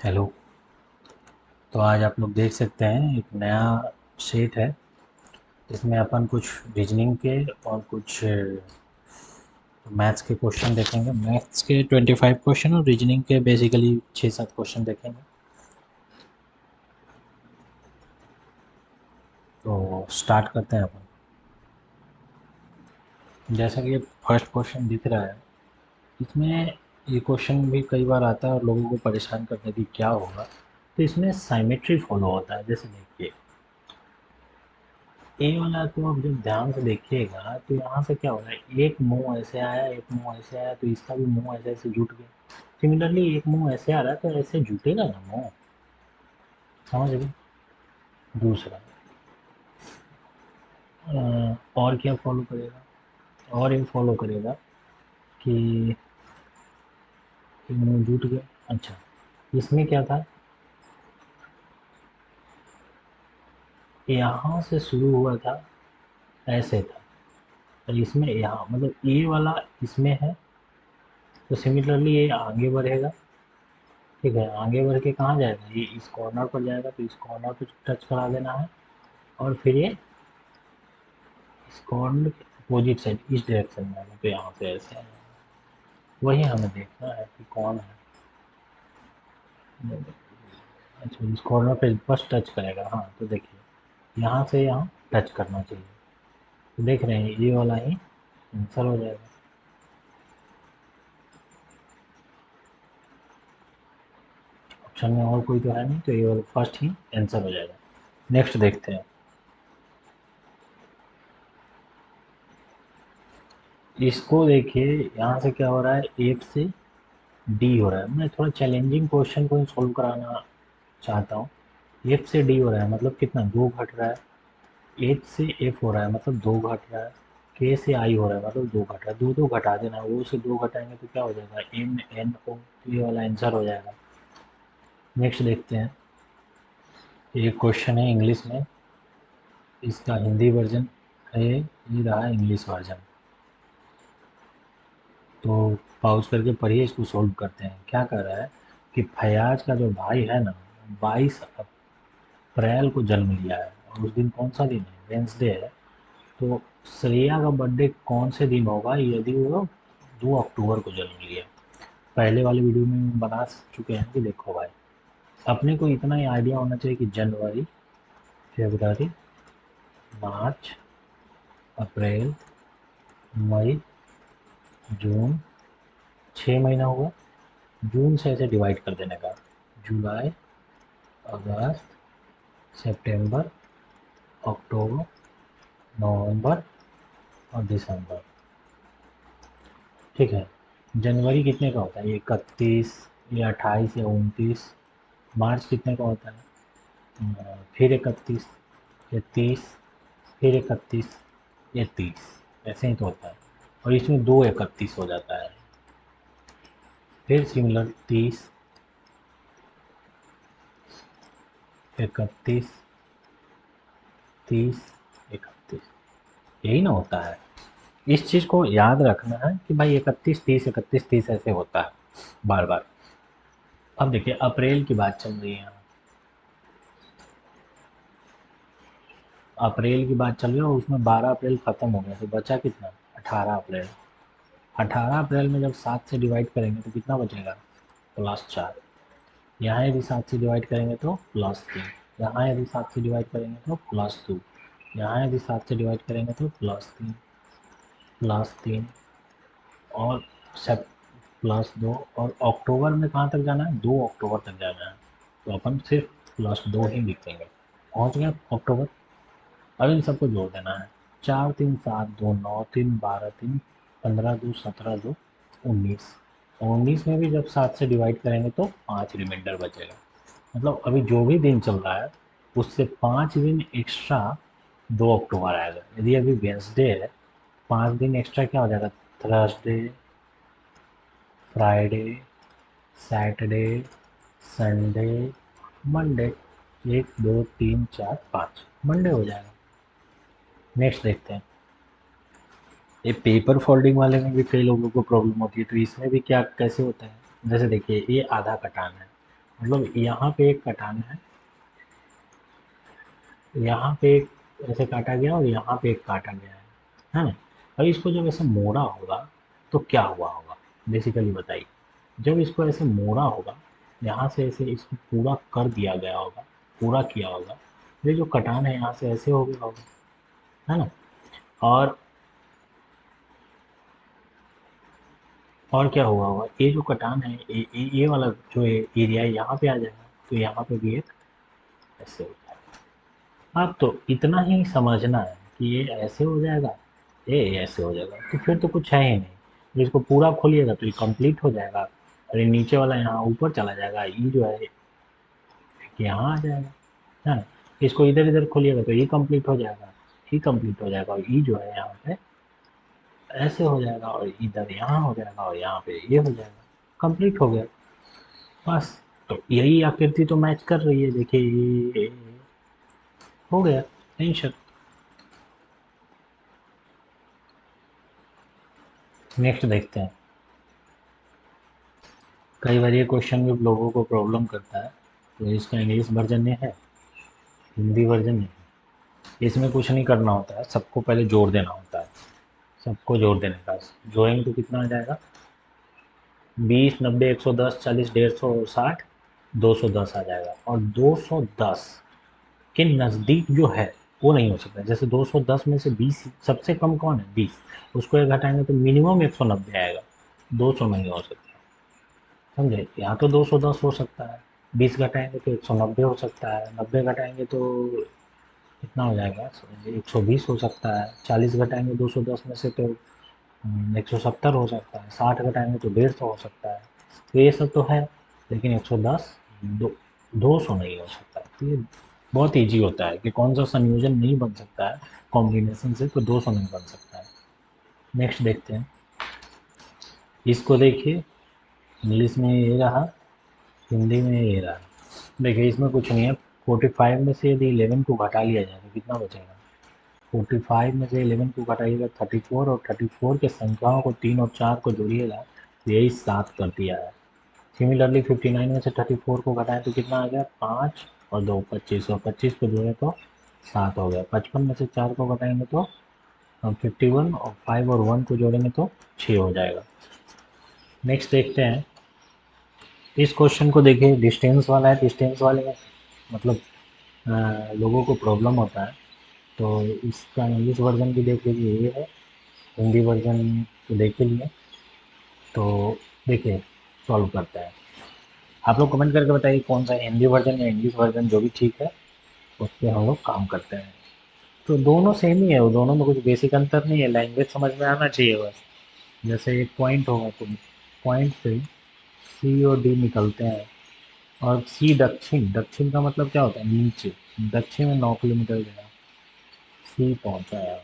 Hello. तो आज आप लोग देख सकते हैं एक नया शीट है। इसमें अपन कुछ रीजनिंग के और कुछ मैथ्स के क्वेश्चन देखेंगे। मैथ्स के 25 क्वेश्चन और रीजनिंग के बेसिकली 6-7 क्वेश्चन देखेंगे। तो स्टार्ट करते हैं अपन। जैसा कि फर्स्ट क्वेश्चन दिख रहा है, इसमें ये क्वेश्चन भी कई बार आता है और लोगों को परेशान करता है कि क्या होगा। तो इसमें साइमेट्री फॉलो होता है। जैसे देखिए, ए वाला तो अब जब ध्यान से देखिएगा तो यहाँ से क्या हो रहा है, एक मुंह ऐसे आया, एक मुंह ऐसे आया, तो इसका भी मुंह ऐसे ऐसे जुट गया। सिमिलरली एक मुंह ऐसे आ रहा है तो ऐसे जुटेगा ना मुंह। समझ गए। दूसरा और क्या फॉलो करेगा, और ये फॉलो करेगा कि मुंह जुट गया। अच्छा, इसमें क्या था, यहाँ से शुरू हुआ था, ऐसे था, और इसमें यहाँ मतलब ए वाला इसमें है, तो सिमिलरली ये आगे बढ़ेगा। ठीक है, आगे बढ़ के कहाँ जाएगा, ये इस कॉर्नर पर जाएगा, तो इस कॉर्नर पर टच करा देना है। और फिर ये इस कॉर्नर के अपोजिट साइड इस डायरेक्शन में आएगा, तो यहाँ से ऐसे आएगा। वही हमें देखना है कि कौन है। अच्छा, इस कॉर्नर पे बस टच करेगा। हाँ, तो देखिए यहाँ से यहाँ टच करना चाहिए। तो देख रहे हैं ये वाला ही आंसर हो जाएगा। ऑप्शन में और कोई तो है नहीं, तो ये वाला फर्स्ट ही आंसर हो जाएगा। नेक्स्ट देखते हैं। इसको देखिए, यहाँ से क्या हो रहा है, एफ से डी हो रहा है। मैं थोड़ा चैलेंजिंग क्वेश्चन को सोल्व कराना चाहता हूँ। एफ से डी हो रहा है मतलब कितना, दो घट रहा है। एच से एफ हो रहा है मतलब दो घट रहा है। के से आई हो रहा है मतलब दो घट रहा है। दो दो घटा देना, वो से दो घटाएंगे तो क्या हो जाएगा, एम एन ओ, तो ये वाला आंसर हो जाएगा। नेक्स्ट देखते हैं। ये क्वेश्चन है इंग्लिश में, इसका हिंदी वर्जन है, ये रहा इंग्लिश वर्जन। तो पॉज करके पढ़िए, इसको सोल्व करते हैं। क्या कर रहा है कि फयाज का जो भाई है ना, 22 अप्रैल को जन्म लिया है, और उस दिन कौन सा दिन है, वेंसडे है। तो श्रेया का बर्थडे कौन से दिन होगा यदि वो 2 अक्टूबर को जन्म लिया। पहले वाले वीडियो में हम बता चुके हैं कि देखो भाई, अपने को इतना ही आइडिया होना चाहिए कि जनवरी, फरवरी, मार्च, अप्रैल, मई, जून, 6 महीना हुआ। जून से ऐसे डिवाइड कर देने का, जुलाई, अगस्त, सितंबर, अक्टूबर, नवंबर और दिसंबर। ठीक है। जनवरी कितने का होता है, 31 या 28 या 29। मार्च कितने का होता है, फिर 31 या 30, फिर 31 या 30। ऐसे ही तो होता है। और इसमें दो 31 हो जाता है। फिर सिमिलर 30, 31, 30, 31, यही ना होता है। इस चीज़ को याद रखना है कि भाई 31, 30, 31, 30 ऐसे होता है बार बार। अब देखिए, अप्रैल की बात चल रही है, अप्रैल की बात चल रही है, और उसमें 12 अप्रैल ख़त्म हो गया, तो बचा कितना, 18 अप्रैल। 18 अप्रैल में जब 7 से डिवाइड करेंगे तो कितना बचेगा, +4। यहाँ यदि 7 से डिवाइड करेंगे तो +3। यहाँ यदि 7 से डिवाइड करेंगे तो +2। यहाँ यदि 7 से डिवाइड करेंगे तो +3, +3 और सेप +2। और अक्टूबर में कहाँ तक जाना है, 2 अक्टूबर तक जाना है, तो अपन सिर्फ +2 ही लिखेंगे। पहुँच गए अक्टूबर। अब इन सबको जोड़ देना है। 4 3 7 2 9 3 12 3 15 2 17 2 19। 19 में भी जब 7 से डिवाइड करेंगे तो 5 रिमाइंडर बचेगा। मतलब अभी जो भी दिन चल रहा है उससे 5 दिन एक्स्ट्रा 2 अक्टूबर आएगा। यदि अभी वेंसडे है, 5 दिन एक्स्ट्रा क्या हो जाएगा, Thursday, Friday, Saturday, Sunday, Monday. 1 2 3 4 5 Monday हो जाएगा। नेक्स्ट देखते हैं। ये पेपर फोल्डिंग वाले में भी कई लोगों को प्रॉब्लम होती है, तो इसमें भी क्या कैसे होता है। जैसे देखिए, ये आधा कटान है, मतलब यहाँ पे एक कटान यहाँ पे एक ऐसे काटा गया और यहाँ पे एक काटा गया है ना। और इसको जब ऐसे मोड़ा होगा तो क्या हुआ होगा, बेसिकली बताइए। जब इसको ऐसे मोड़ा होगा, यहाँ से ऐसे इसको पूरा कर दिया गया होगा, पूरा किया होगा, ये जो कटान है यहाँ से ऐसे हो गया होगा, है ना। और और क्या हुआ होगा, ये जो कटान है ये वाला जो एरिया है यहाँ पे आ जाएगा, तो यहाँ पे भी एक ऐसे हो जाएगा। हाँ, तो इतना ही समझना है कि ये ऐसे हो जाएगा, ये ऐसे हो जाएगा, तो फिर तो कुछ है ही नहीं। तो इसको पूरा खोलिएगा तो ये कंप्लीट हो जाएगा, और ये नीचे वाला यहाँ ऊपर चला जाएगा, ये जो है यहाँ आ जाएगा, है ना। इसको इधर इधर खोलिएगा तो ये कंप्लीट हो जाएगा, ये कंप्लीट हो जाएगा, और ये जो है यहाँ पे ऐसे हो जाएगा, और इधर यहाँ हो जाएगा, और यहाँ पे ये हो जाएगा, कंप्लीट हो गया बस। तो यही आकृति तो मैच कर रही है, देखिए ये हो गया, टेंशन। नेक्स्ट देखते हैं। कई बार ये क्वेश्चन भी लोगों को प्रॉब्लम करता है, तो इसका इंग्लिश वर्जन में है, हिंदी वर्जन में है। इसमें कुछ नहीं करना होता है, सबको पहले जोड़ देना होता है, सबको जोड़ देने का। जोड़ेंगे तो कितना आ जाएगा, 20, 90, 110, 40, 150, 60, 210 आ जाएगा। और 210 के नज़दीक जो है वो नहीं हो सकता। जैसे 210 में से 20 सबसे कम कौन है, 20, उसको एक घटाएंगे तो मिनिमम 190 आएगा, 200 नहीं हो सकता, समझे। या तो 210 हो सकता है, 20 घटाएंगे तो 190 हो सकता है, 90 घटाएंगे तो कितना हो जाएगा, 120 हो सकता है, 40 घटाएंगे 210 में से तो 170 हो सकता है, 60 घटाएंगे तो 150 हो सकता है। तो ये सब तो है, लेकिन 110, 200 नहीं हो सकता। तो ये बहुत ईजी होता है कि कौन सा संयोजन नहीं बन सकता है कॉम्बिनेशन से, तो 200 नहीं बन सकता है। नेक्स्ट देखते हैं, इसको देखिए। इंग्लिश में ये रहा, हिंदी में ये रहा। देखिए इसमें कुछ नहीं है, 45 में से यदि 11 को घटा लिया जाए तो कितना बचेगा। 45 में से 11 को घटाइएगा 34, और 34 के संख्याओं को 3 और 4 को जोड़िएगा तो यही 7 कर दिया है। सिमिलरली 59 में से 34 को घटाएं तो कितना आ गया, 5 और 2 25, और 25 को जोड़े तो 7 हो गया। 55 में से 4 को घटाएंगे तो 51, और 5 और 1 को जोड़ेंगे तो 6 हो जाएगा। नेक्स्ट देखते हैं, इस क्वेश्चन को देखिए, डिस्टेंस वाला है। डिस्टेंस वाले में मतलब लोगों को प्रॉब्लम होता है, तो इसका इंग्लिश वर्जन भी देख लीजिए, ये है। हिंदी वर्जन तो देख ही लिए, तो देखिए सॉल्व करते हैं। आप लोग कमेंट करके बताइए कौन सा हिंदी वर्जन या इंग्लिश वर्जन, जो भी ठीक है उस पर हम लोग काम करते हैं। तो दोनों सेम ही है, वो दोनों में कुछ बेसिक अंतर नहीं है, लैंग्वेज समझ में आना चाहिए बस। जैसे एक पॉइंट होगा तो पॉइंट से सी और डी निकलते हैं, और सी दक्षिण, दक्षिण का मतलब क्या होता है, नीचे। दक्षिण में 9 किलोमीटर गया, सी पहुंचा है।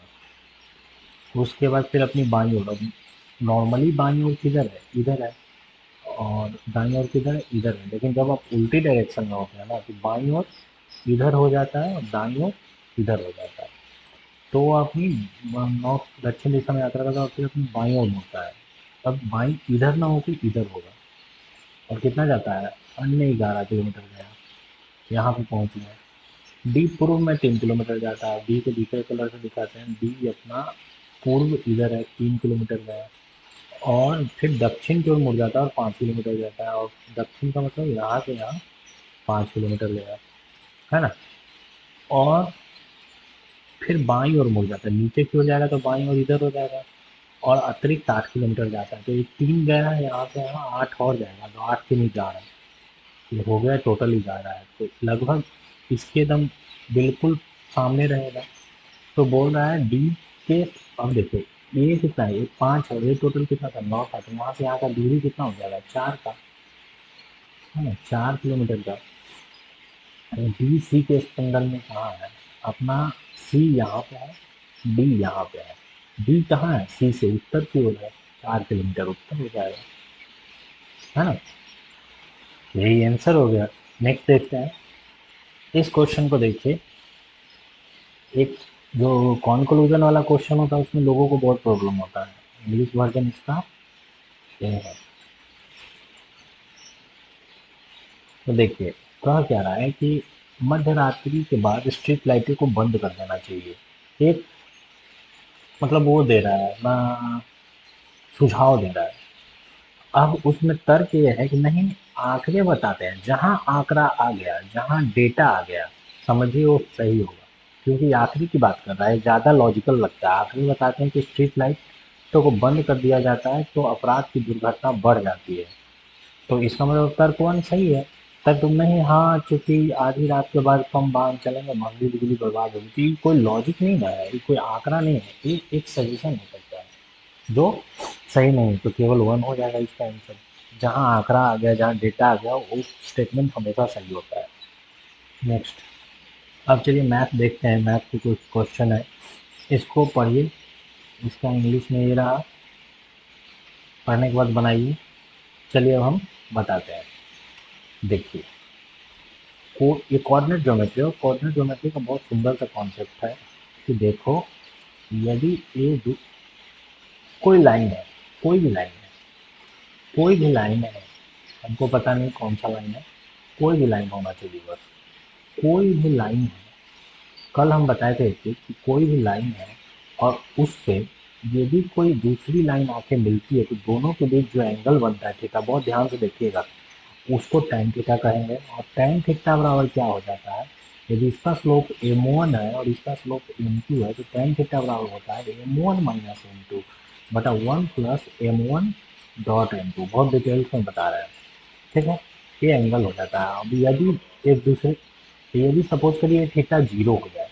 उसके बाद फिर अपनी बाईं ओर, नॉर्मली बाईं ओर किधर है, इधर है, और दाईं ओर किधर है, इधर है। लेकिन जब आप उल्टी डायरेक्शन में होते हैं ना, तो बाईं ओर इधर हो जाता है और दाईं ओर इधर हो जाता है। तो वो अपनी नॉर्थ दक्षिण दिशा में यात्रा करता है, और फिर अपनी बाईं ओर मुड़ता है। अब बाईं इधर ना होकर इधर होगा, और कितना जाता है, अन्य 11 किलोमीटर गया, यहाँ पे पहुँच गया। डी पूर्व में 3 किलोमीटर जाता है, डी को दूसरे कलर से दिखाते हैं, डी अपना पूर्व इधर है, 3 किलोमीटर गया। और फिर दक्षिण की ओर मुड़ जाता है और 5 किलोमीटर जाता है, और दक्षिण का मतलब यहाँ से यहाँ 5 किलोमीटर गया, है ना। और फिर बाईं ओर मुड़ जाता है, नीचे की ओर जाएगा तो बाईं ओर इधर हो जाएगा, और अतिरिक्त 8 किलोमीटर जाता है। तो ये 3 गया है यहाँ से यहाँ, 8 और जाएगा, तो 8 के नहीं जा रहा है, ये हो गया टोटल ही जा रहा है, तो लगभग इसके एकदम बिल्कुल सामने रहेगा। तो बोल रहा है डी के, अब देखो ये कितना है, ये 5 है, ये टोटल कितना था, 9 था, तो यहाँ से यहाँ का दूरी कितना हो जाएगा, 4 का, है ना, 4 किलोमीटर का। डी सी के स्पंदन में कहाँ है, अपना सी यहाँ पे है, डी यहाँ पे है। डी कहाँ है, सी से उत्तर की ओर है, 4 किलोमीटर उत्तर हो जाएगा, है ना। यही आंसर हो गया। नेक्स्ट देखते हैं, इस क्वेश्चन को देखिए। एक जो कॉन्क्लूजन वाला क्वेश्चन होता है उसमें लोगों को बहुत प्रॉब्लम होता है। इंग्लिश वर्जन इसका ये है। तो देखिए, कह क्या रहा है कि मध्य रात्रि के बाद स्ट्रीट लाइटें को बंद कर देना चाहिए। एक मतलब वो दे रहा है अपना सुझाव दे रहा है। अब उसमें तर्क ये है कि नहीं, आंकड़े बताते हैं, जहां आंकड़ा आ गया, जहां डेटा आ गया, समझिए वो सही होगा। क्योंकि आखिरी की बात कर रहा है, ज़्यादा लॉजिकल लगता है। आखिरी बताते हैं कि स्ट्रीट लाइटों को बंद कर दिया जाता है तो अपराध की दुर्घटना बढ़ जाती है। तो इसका मतलब तर्क वन सही है। तर्क नहीं, हाँ चूंकि आधी रात के बाद कम वाहन चलेंगे, महंगी बिजली बर्बाद होगी। तो ये कोई लॉजिक नहीं ना है, ये कोई आंकड़ा नहीं है, ये एक सजेशन हो सकता है जो सही नहीं है। तो केवल वन हो जाएगा इसका आंसर। जहाँ आंकड़ा आ गया, जहाँ डेटा आ गया, वो स्टेटमेंट हमेशा सही होता है। नेक्स्ट, अब चलिए मैथ देखते हैं। मैथ की कुछ क्वेश्चन है, इसको पढ़िए। इसका इंग्लिश में ये रहा, पढ़ने के बाद बनाइए। चलिए अब हम बताते हैं। देखिए, को ये कोऑर्डिनेट ज्योमेट्री, और कोऑर्डिनेट ज्योमेट्री का बहुत सुंदर सा कॉन्सेप्ट है कि देखो, यदि कोई लाइन है, कोई भी लाइन है, कोई भी लाइन है, हमको पता नहीं कौन सा लाइन है, कोई भी लाइन होना चाहिए बस। कोई भी लाइन है, कल हम बताए थे कि कोई भी लाइन है और उससे यदि कोई दूसरी लाइन आके मिलती है तो दोनों के बीच जो एंगल बनता है थीटा, बहुत ध्यान से देखिएगा, उसको tan थीटा कहेंगे। और tan थीटा बराबर क्या हो जाता है, यदि इसका स्लोप m1 है और इसका स्लोप m2 है तो tan थीटा बराबर होता है m1 माइनस m2 बटा 1 प्लस m1 डॉट m2। बहुत डिटेल्स में बता रहे हैं, ठीक है। ये एंगल हो जाता है। अब यदि एक दूसरे, यदि सपोज करिए थीटा जीरो हो जाए,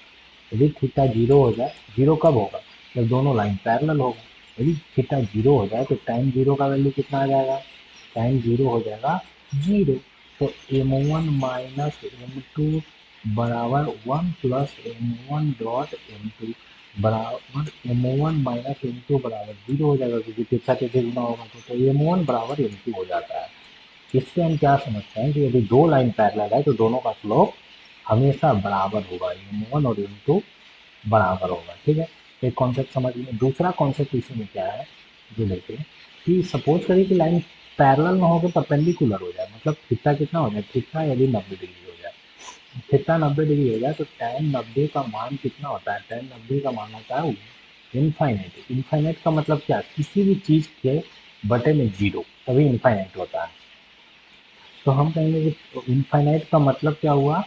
यदि थीटा जीरो हो जाए, जीरो कब होगा, जब दोनों लाइन पैरेलल होगा। यदि थीटा जीरो हो जाए तो टाइम जीरो का वैल्यू कितना आ जाएगा, टाइम जीरो हो जाएगा जीरो। तो m1 माइनस m2 बराबर 1 प्लस m1 डॉट m2 बराबर m1 माइनस m2 बराबर जीरो हो जाएगा, क्योंकि थीटा से गुना होगा तो m1 बराबर m2 हो जाता है। इससे हम क्या समझते हैं कि यदि दो लाइन पैरेलल है तो दोनों का स्लोप हमेशा बराबर होगा, m1 और m2 बराबर होगा, ठीक है। एक कॉन्सेप्ट समझ लें। दूसरा कॉन्सेप्ट इसी में क्या है, जो देखिए कि सपोज करिए कि लाइन पैरेलल ना होकर परपेंडिकुलर हो जाए। मतलब थीटा कितना हो जाए, थीटा यदि 90 डिग्री हो जाए, थीटा 90 डिग्री हो जाए तो tan 90 का मान कितना होता है, tan 90 का मान होता है इनफाइनाइट। इनफाइनाइट का मतलब क्या, किसी भी चीज़ के बटे में जीरो, तभी इनफाइनाइट होता है। तो हम कहेंगे कि इनफाइनाइट का मतलब क्या हुआ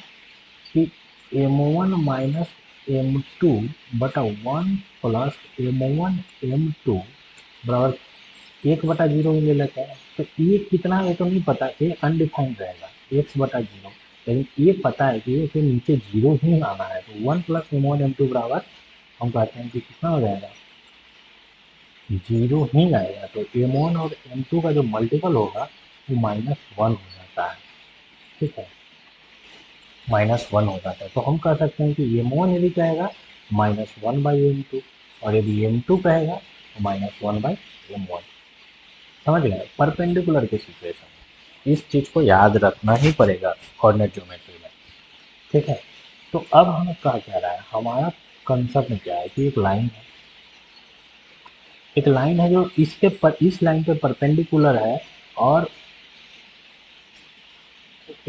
कि m1 माइनस m2 बटा 1 प्लस m1 m2 बराबर 1/0 में ले लेते हैं। तो ये कितना है तो नहीं पता, ये अनडिफाइंड रहेगा, x/0। लेकिन ये पता है कि ये के नीचे जीरो ही आना है, तो 1 प्लस m1 m2 बराबर हम कहते हैं कि कितना हो जाएगा, जीरो ही आएगा। तो m1 और m2 का जो मल्टीपल होगा वो -1 हो जाता है, ठीक है, -1 हो जाता है। तो हम कह सकते हैं कि m1 यदि कहेगा -1/m2, और यदि m2 कहेगा तो -1/m1। समझ गए, परपेंडिकुलर के सिचुएशन में इस चीज़ को याद रखना ही पड़ेगा कोऑर्डिनेट ज्योमेट्री में, ठीक है। तो अब हमें कहा क्या रहा है, हमारा कंसेप्ट में क्या है कि एक लाइन है, एक लाइन है जो इसके पर, इस लाइन पे परपेंडिकुलर है, और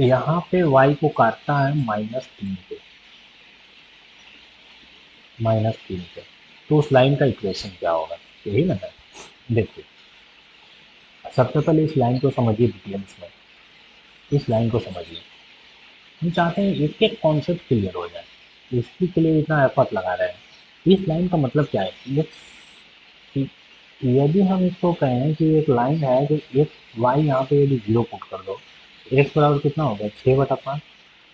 यहाँ पे y को काटता है -3 पे, -3 पे। तो उस लाइन का इक्वेशन क्या होगा, यही ना है। देखिए, सबसे पहले इस लाइन को समझिए डिटेल्स में, इस लाइन को समझिए। हम चाहते हैं एक एक कॉन्सेप्ट क्लियर हो जाए, इसके के लिए इतना एफर्ट लगा रहे हैं। इस लाइन का मतलब क्या है, यदि हम इसको कहें कि एक लाइन है जो एक्स वाई, यहाँ पे यदि जीरो पुट कर दो, एक्स बराबर कितना हो गया 6/5,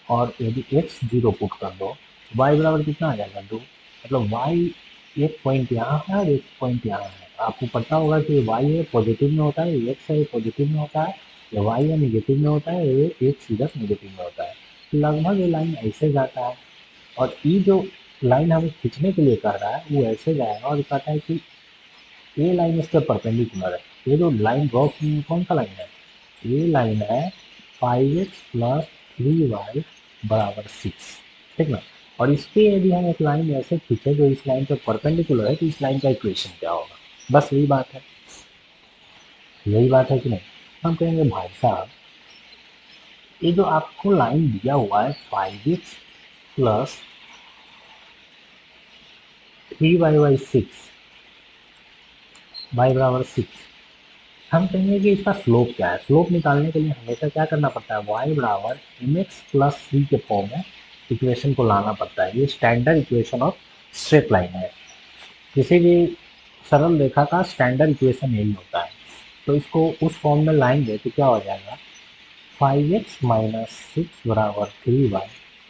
और यदि एक्स जीरो पुट कर दो, वाई बराबर कितना आ जाएगा 2। मतलब वाई एक पॉइंट यहाँ है और एक पॉइंट यहाँ है। आपको पता होगा कि वाई है पॉजिटिव में होता है, एक्स है पॉजिटिव में होता है, या वाई है नेगेटिव में होता है, ये एक्स इधर नेगेटिव में होता है। लगभग ये लाइन ऐसे जाता है, और ये जो लाइन हमें खींचने के लिए कह रहा है वो ऐसे जाएगा, और कहता है कि ये लाइन इसके परपेंडिकुलर है। ये जो लाइन ड्रॉ की है, कौन सा लाइन है, ये लाइन है 5x प्लस 3y बराबर 6, ठीक ना। और इसके यदि हम एक लाइन ऐसे खींचे जो इस लाइन पर परपेंडिकुलर है, तो इस लाइन का इक्वेशन क्या होगा, बस यही बात है, यही बात है कि नहीं। हम कहेंगे भाई साहब, ये जो आपको लाइन दिया हुआ है 5x प्लस 3y/6, y बराबर 6, हम कहेंगे कि इसका स्लोप क्या है। स्लोप निकालने के लिए हमेशा क्या करना पड़ता है, y बराबर mx प्लस c के फॉर्म में इक्वेशन को लाना पड़ता है। ये standard equation of straight line है। किसी भी सरल रेखा का स्टैंडर्ड इक्वेशन यही होता है। तो इसको उस फॉर्म में लाएंगे तो क्या हो जाएगा, 5x माइनस 6 बराबर 3y।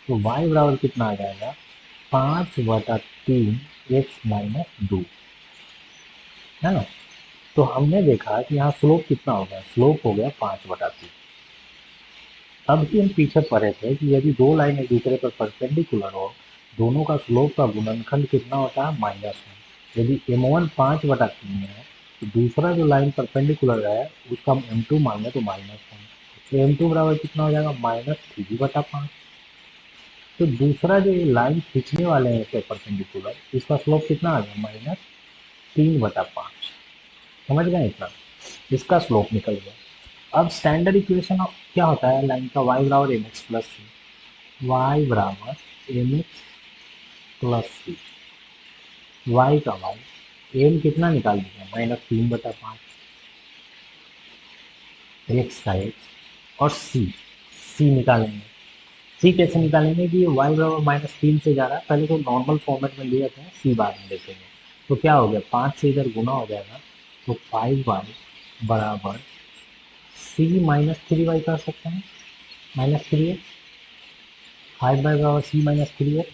तो y बराबर कितना आ जाएगा, 5/3 x माइनस 2, है ना। तो हमने देखा कि यहाँ स्लोप कितना हो गया, स्लोप हो गया 5/3। अब भी हम पीछे पढ़े थे कि यदि दो लाइन एक दूसरे पर परपेंडिकुलर हो, दोनों का स्लोप का गुणनखंड कितना होता है, -1। यदि m1 5/3 है तो दूसरा जो लाइन परपेंडिकुलर है उसका हम m2 मान लें तो -1, तो m2 बराबर कितना हो जाएगा, -3/5। तो दूसरा जो ये लाइन खींचने वाले हैं इसके परपेंडिकुलर, इसका स्लोप कितना आ गया, -3/5। समझ गए इतना, इसका स्लोप निकल गया। अब स्टैंडर्ड इक्वेशन ऑफ क्या होता है लाइन का, y बराबर एम एक्स प्लस सी, वाई बराबर एम एक्स प्लस सी, वाई का वाई, एम कितना निकाल दीजिए, -3/5, एक्स का एक्स, और सी, सी निकालेंगे। सी कैसे निकालेंगे कि वाई बराबर -3 से जा रहा है, पहले तो नॉर्मल फॉर्मेट में ले जाते हैं, सी बाद में देखेंगे। तो क्या हो गया, 5 से इधर गुना हो जाएगा, तो 5y बराबर सी -3y कर सकते हैं, -3x, 5y बराबर सी -3x।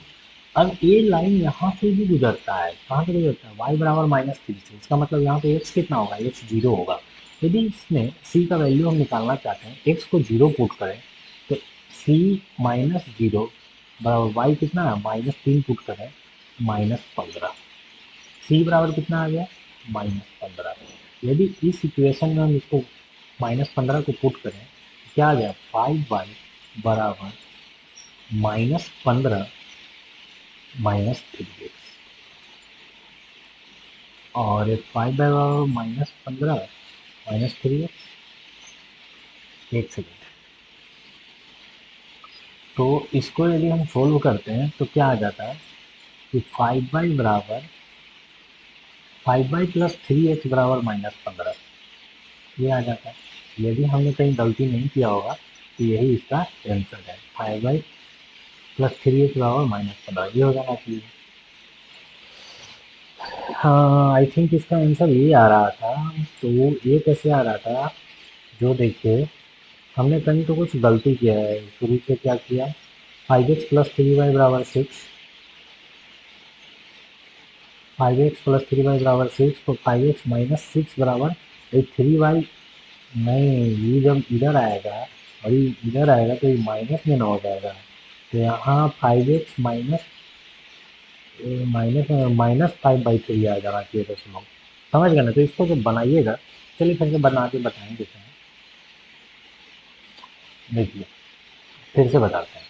अब ये लाइन यहाँ से भी गुजरता है, कहाँ से गुजरता है, y बराबर -3 से। इसका मतलब यहाँ पे x कितना होगा, x 0 होगा। यदि इसमें c का वैल्यू हम निकालना चाहते हैं, x को 0 पुट करें तो c -0 बराबर y कितना है, -3 पुट करें, -15। c बराबर कितना आ गया, -15। यदि इस इक्वेशन में हम इसको -15 को पुट करें तो क्या आ गया, 5y बराबर -15 -3x, और 5 बराबर -15 -3x। एक सेकेंड, तो इसको यदि हम सोल्व करते हैं तो क्या आ जाता है कि 5y प्लस 3x बराबर -15, ये आ जाता है। यदि हमने कहीं गलती नहीं किया होगा तो यही इसका आंसर है, 5y प्लस 3x बराबर -15, ये हो जाना चाहिए। हाँ, आई थिंक इसका आंसर ये आ रहा था। तो ये कैसे आ रहा था, जो देखिए हमने कहीं तो कुछ गलती किया है, शुरू से क्या किया, 5x प्लस 3y बराबर 6, 5x प्लस 3y बराबर 6, तो 5x माइनस 6 बराबर 3y। नहीं, ये जब इधर आएगा और ये इधर आएगा तो ये माइनस में ना हो जाएगा, तो यहाँ 5x माइनस माइनस -5/3 आ जाना चाहिए था सुनो, समझ गए ना। तो इसको जब बनाइएगा, चलिए फिर से बना के बताएंगे फिर। देखिए फिर से बताते हैं,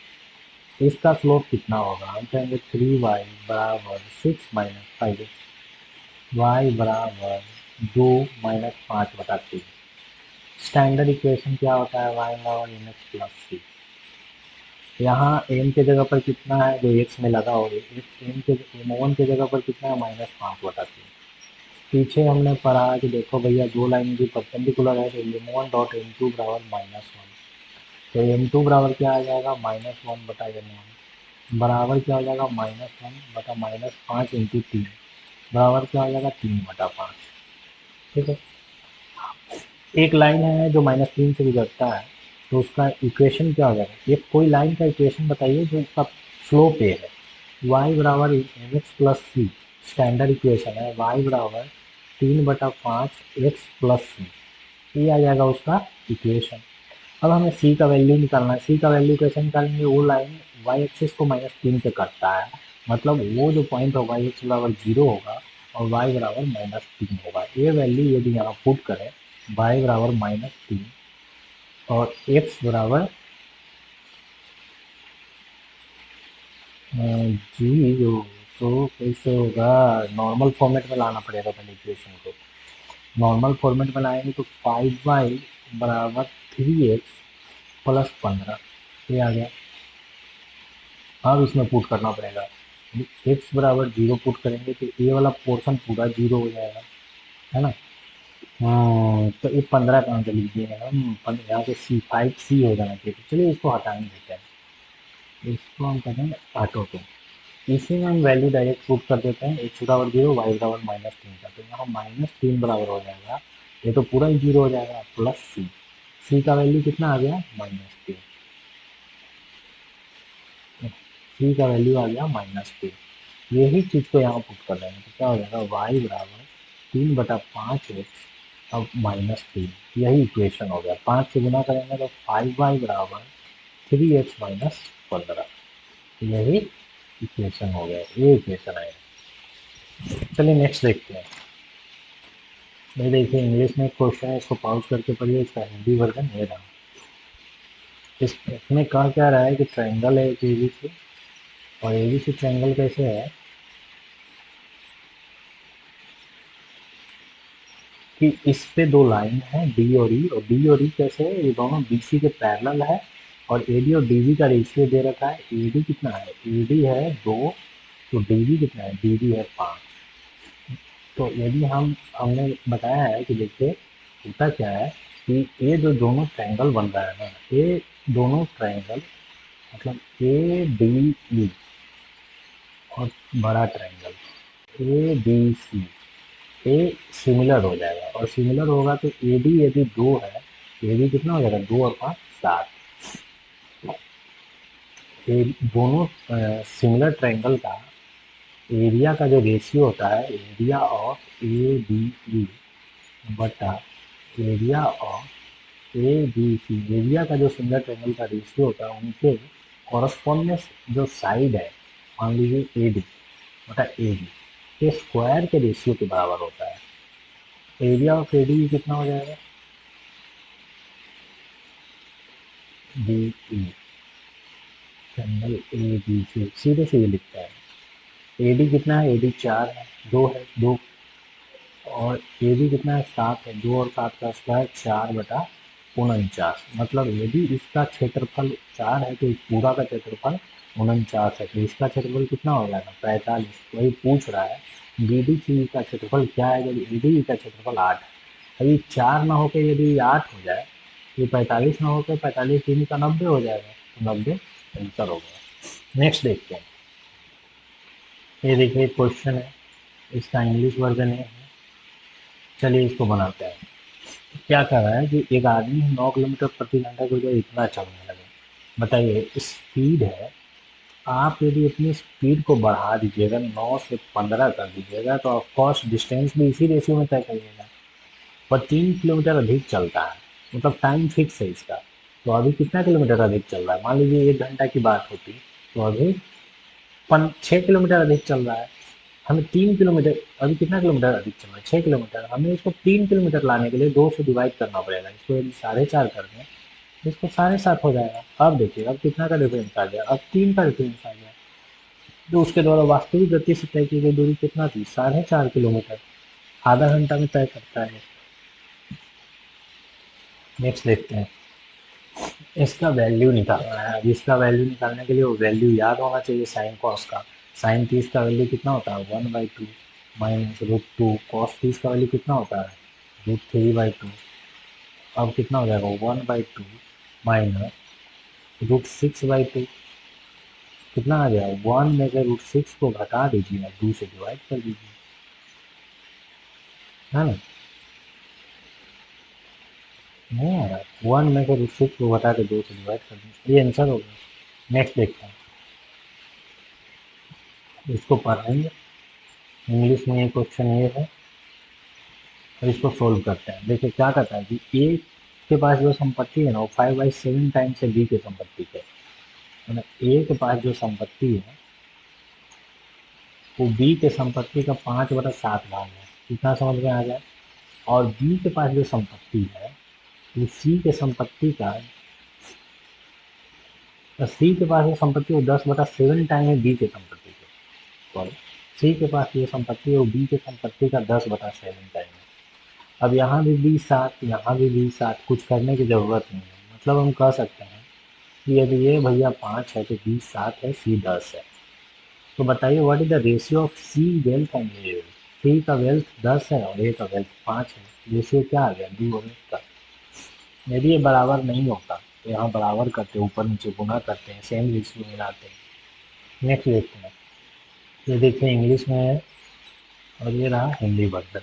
इसका स्लोप कितना होगा, हम कहेंगे 3y बराबर 6 माइनस 5x, y बराबर 2 -5/3। स्टैंडर्ड इक्वेशन क्या होता है, y बराबर एम एक्स प्लस सी। यहाँ m के जगह पर कितना है, जो x में लगा हो, m के m1 के जगह पर कितना है, -5/3। पीछे हमने पढ़ा कि देखो भैया दो लाइन भी परपेंडिकुलर है, तो m1 डॉट m2 बराबर -1। तो m2 बराबर क्या आ जाएगा, -1/m1 बराबर क्या हो जाएगा, -1/-5 × 3 बराबर क्या हो जाएगा, 3/5। ठीक है, एक लाइन है जो -3 से गुजरता है, तो उसका इक्वेशन क्या हो जाएगा, एक कोई लाइन का इक्वेशन बताइए जो उसका स्लोप ए है, y बराबर एम एक्स प्लस सी, स्टैंडर्ड इक्वेशन है, y बराबर 3/5 एक्स प्लस सी, ये आ जाएगा उसका इक्वेशन। अब हमें c का वैल्यू निकालना है। c का वैल्यू कैसे निकालेंगे, वो लाइन y एक्सिस को -3 से काटता है, मतलब वो जो पॉइंट होगा x बराबर 0 होगा और y बराबर -3 होगा। ये वैल्यू यदि यहाँ पुट करें, y बराबर -3 और x बराबर 0, तो कैसे होगा, नॉर्मल फॉर्मेट में लाना पड़ेगा पहले इक्वेशन को। नॉर्मल फॉर्मेट में लाएंगे तो 5y बराबर 3x प्लस 15, ये आ गया। अब इसमें पुट करना पड़ेगा, x बराबर 0 पुट करेंगे तो ये वाला पोर्शन पूरा 0 हो जाएगा, है ना। तो ये 15 कहाँ से लिख दिए हम, यहाँ पे C5C हो जाना चाहिए। तो चलिए इसको हटा नहीं देते हैं, इसको हम करेंगे ऑटो पे। इसी में हम वैल्यू डायरेक्ट पुट कर देते हैं, x बराबर 0, y बराबर -3 का। तो यहाँ -3 बराबर हो जाएगा, ये तो पूरा ही 0 हो जाएगा, प्लस C का वैल्यू कितना आ गया, -3। C का वैल्यू आ गया -3। यही चीज़ को यहाँ पुट कर देंगे तो क्या हो जाएगा, y बराबर 3/5x अब -3। यही इक्वेशन हो गया। 5 से गुना करेंगे तो 5y बराबर 3x माइनस 15। यही इक्वेशन हो गया, ये इक्वेशन आएगा। चलिए नेक्स्ट देखते हैं। ये देखिए इंग्लिश में एक क्वेश्चन है, इसको पॉज करके पढ़िए, इसका हिंदी वर्जन ये रहा। इसमें कहा क्या रहा है कि ट्रायंगल है एक एबीसी, और एबीसी ट्रायंगल कैसे है कि इस पे दो लाइन है डी और ई, और डी और ई कैसे है, ये दोनों बीसी के पैरेलल है, और एडी और डीबी का रेशियो दे रखा है। एडी कितना है, एडी है 2, तो डीबी कितना है, डीबी है 5। तो यदि हमने बताया है कि देखिए होता क्या है कि ये जो दोनों ट्रायंगल बन रहा है ना, ये दोनों ट्रायंगल मतलब ए डी ई और बड़ा triangle A B C, A similar हो जाएगा, और सिमिलर होगा तो ए डी यदि 2 है, ए डी कितना हो जाएगा, 2 और 5 7। ये दोनों सिमिलर ट्रायंगल का एरिया का जो रेशियो होता है, area of A B E बटा area of A B C, area का जो सिमिलर ट्रायंगल का रेशियो होता है उनके कॉरस्पॉन्डेंस जो साइड है, मान लीजिए ए डी बटा ए बी, के स्क्वायर के रेशियो के बराबर होता है। एरिया ऑफ ए डी कितना हो जाएगा, D E, triangle A B C, सीधे सीधे लिखता है। ए डी कितना है, ए डी 4 है, 2 है 2, और ए बी कितना है 7 है, 2 और 7 का स्क्वायर 4/49। मतलब यदि इसका क्षेत्रफल 4 है तो इस पूरा का क्षेत्रफल 49 है, तो इसका क्षेत्रफल कितना हो जाएगा, 45। वही पूछ रहा है बी डी सी का क्षेत्रफल क्या है, जब ए डी का क्षेत्रफल 8 है। अभी 4 ना होकर यदि 8 हो जाए, ये 45 ना होकर 45 3 का 90 हो जाएगा, तो 90 आंसर हो गया। नेक्स्ट देखते हैं। ये देखिए क्वेश्चन है, इसका इंग्लिश वर्जन है, चलिए इसको बनाते हैं। क्या कर रहा है कि एक आदमी 9 किलोमीटर प्रति घंटा की बजाय इतना चलने लगे। बताइए स्पीड है, आप यदि अपनी स्पीड को बढ़ा दीजिएगा, 9 से 15 कर दीजिएगा, तो ऑफकोर्स डिस्टेंस भी इसी रेशियो में तय करिएगा। पर 3 किलोमीटर अधिक चलता है, मतलब टाइम फिक्स है इसका। तो अभी कितना किलोमीटर अधिक चल रहा है, मान लीजिए 1 घंटा की बात होती तो अभी 6 किलोमीटर अधिक चल रहा है। हमें 3 किलोमीटर, अभी कितना किलोमीटर अधिक चल रहा है, 6 किलोमीटर, हमें इसको 3 किलोमीटर लाने के लिए 2 से डिवाइड करना पड़ेगा। इसको यदि 4.5 कर दें तो इसको 7.5 हो जाएगा। अब देखिए अब कितना का डिफरेंस आ गया, अब 3 का डिफरेंस आ गया। तो उसके द्वारा वास्तविक गति से तय की गई दूरी कितना थी, 4.5 किलोमीटर, आधा घंटा में तय करता है। नेक्स्ट देखते हैं, इसका वैल्यू निकालना है। अब इसका वैल्यू निकालने के लिए वो वैल्यू याद होना चाहिए साइन कॉस का। साइन 30 का वैल्यू कितना होता है, 1/2 माइनस √2। कॉस 30 का वैल्यू कितना होता है, √3/2। अब कितना हो जाएगा, 1/2 माइनस √6/2। कितना आ गया, 1 में से √6 को घटा दीजिए, 2 से डिवाइड कर दीजिए, है ना। नहीं आ रहा, 1 में से √6 को घटा के 2 से डिवाइड कर दीजिए, ये आंसर हो गया। नेक्स्ट देखते हैं, इसको पढ़ेंगे। इंग्लिश में ये क्वेश्चन ये है, और इसको सोल्व करते हैं। देखिए क्या कहता है कि ए के पास जो संपत्ति है ना वो 5/7 टाइम्स है बी के संपत्ति के, मतलब ए के पास जो संपत्ति है वो बी के संपत्ति का 5/7 भाग है। इतना समझ में आ जाए। और बी के पास जो संपत्ति है वो सी के पास जो संपत्ति है वो 10/7 टाइम है बी के संपत्ति के। और सी के पास जो संपत्ति है वो बी के संपत्ति का 10/7 टाइम है। अब यहाँ भी 20/7, यहाँ भी 20/7, कुछ करने की ज़रूरत नहीं है। मतलब हम कह सकते हैं यदि ये भैया 5 है तो बी 7 है, सी 10 है। तो बताइए what is the ratio of C wealth and A wealth. C का वेल्थ 10 है और ए का वेल्थ 5 है, रेशियो क्या आ गया, 2 और 1 का। यदि ये बराबर नहीं होता तो यहाँ बराबर करते, ऊपर नीचे गुना करते हैं, सेम रेशियो मिलाते हैं। नेक्स्ट देखते हैं, ये देखिए इंग्लिश में है और ये रहा हिंदी वर्जन।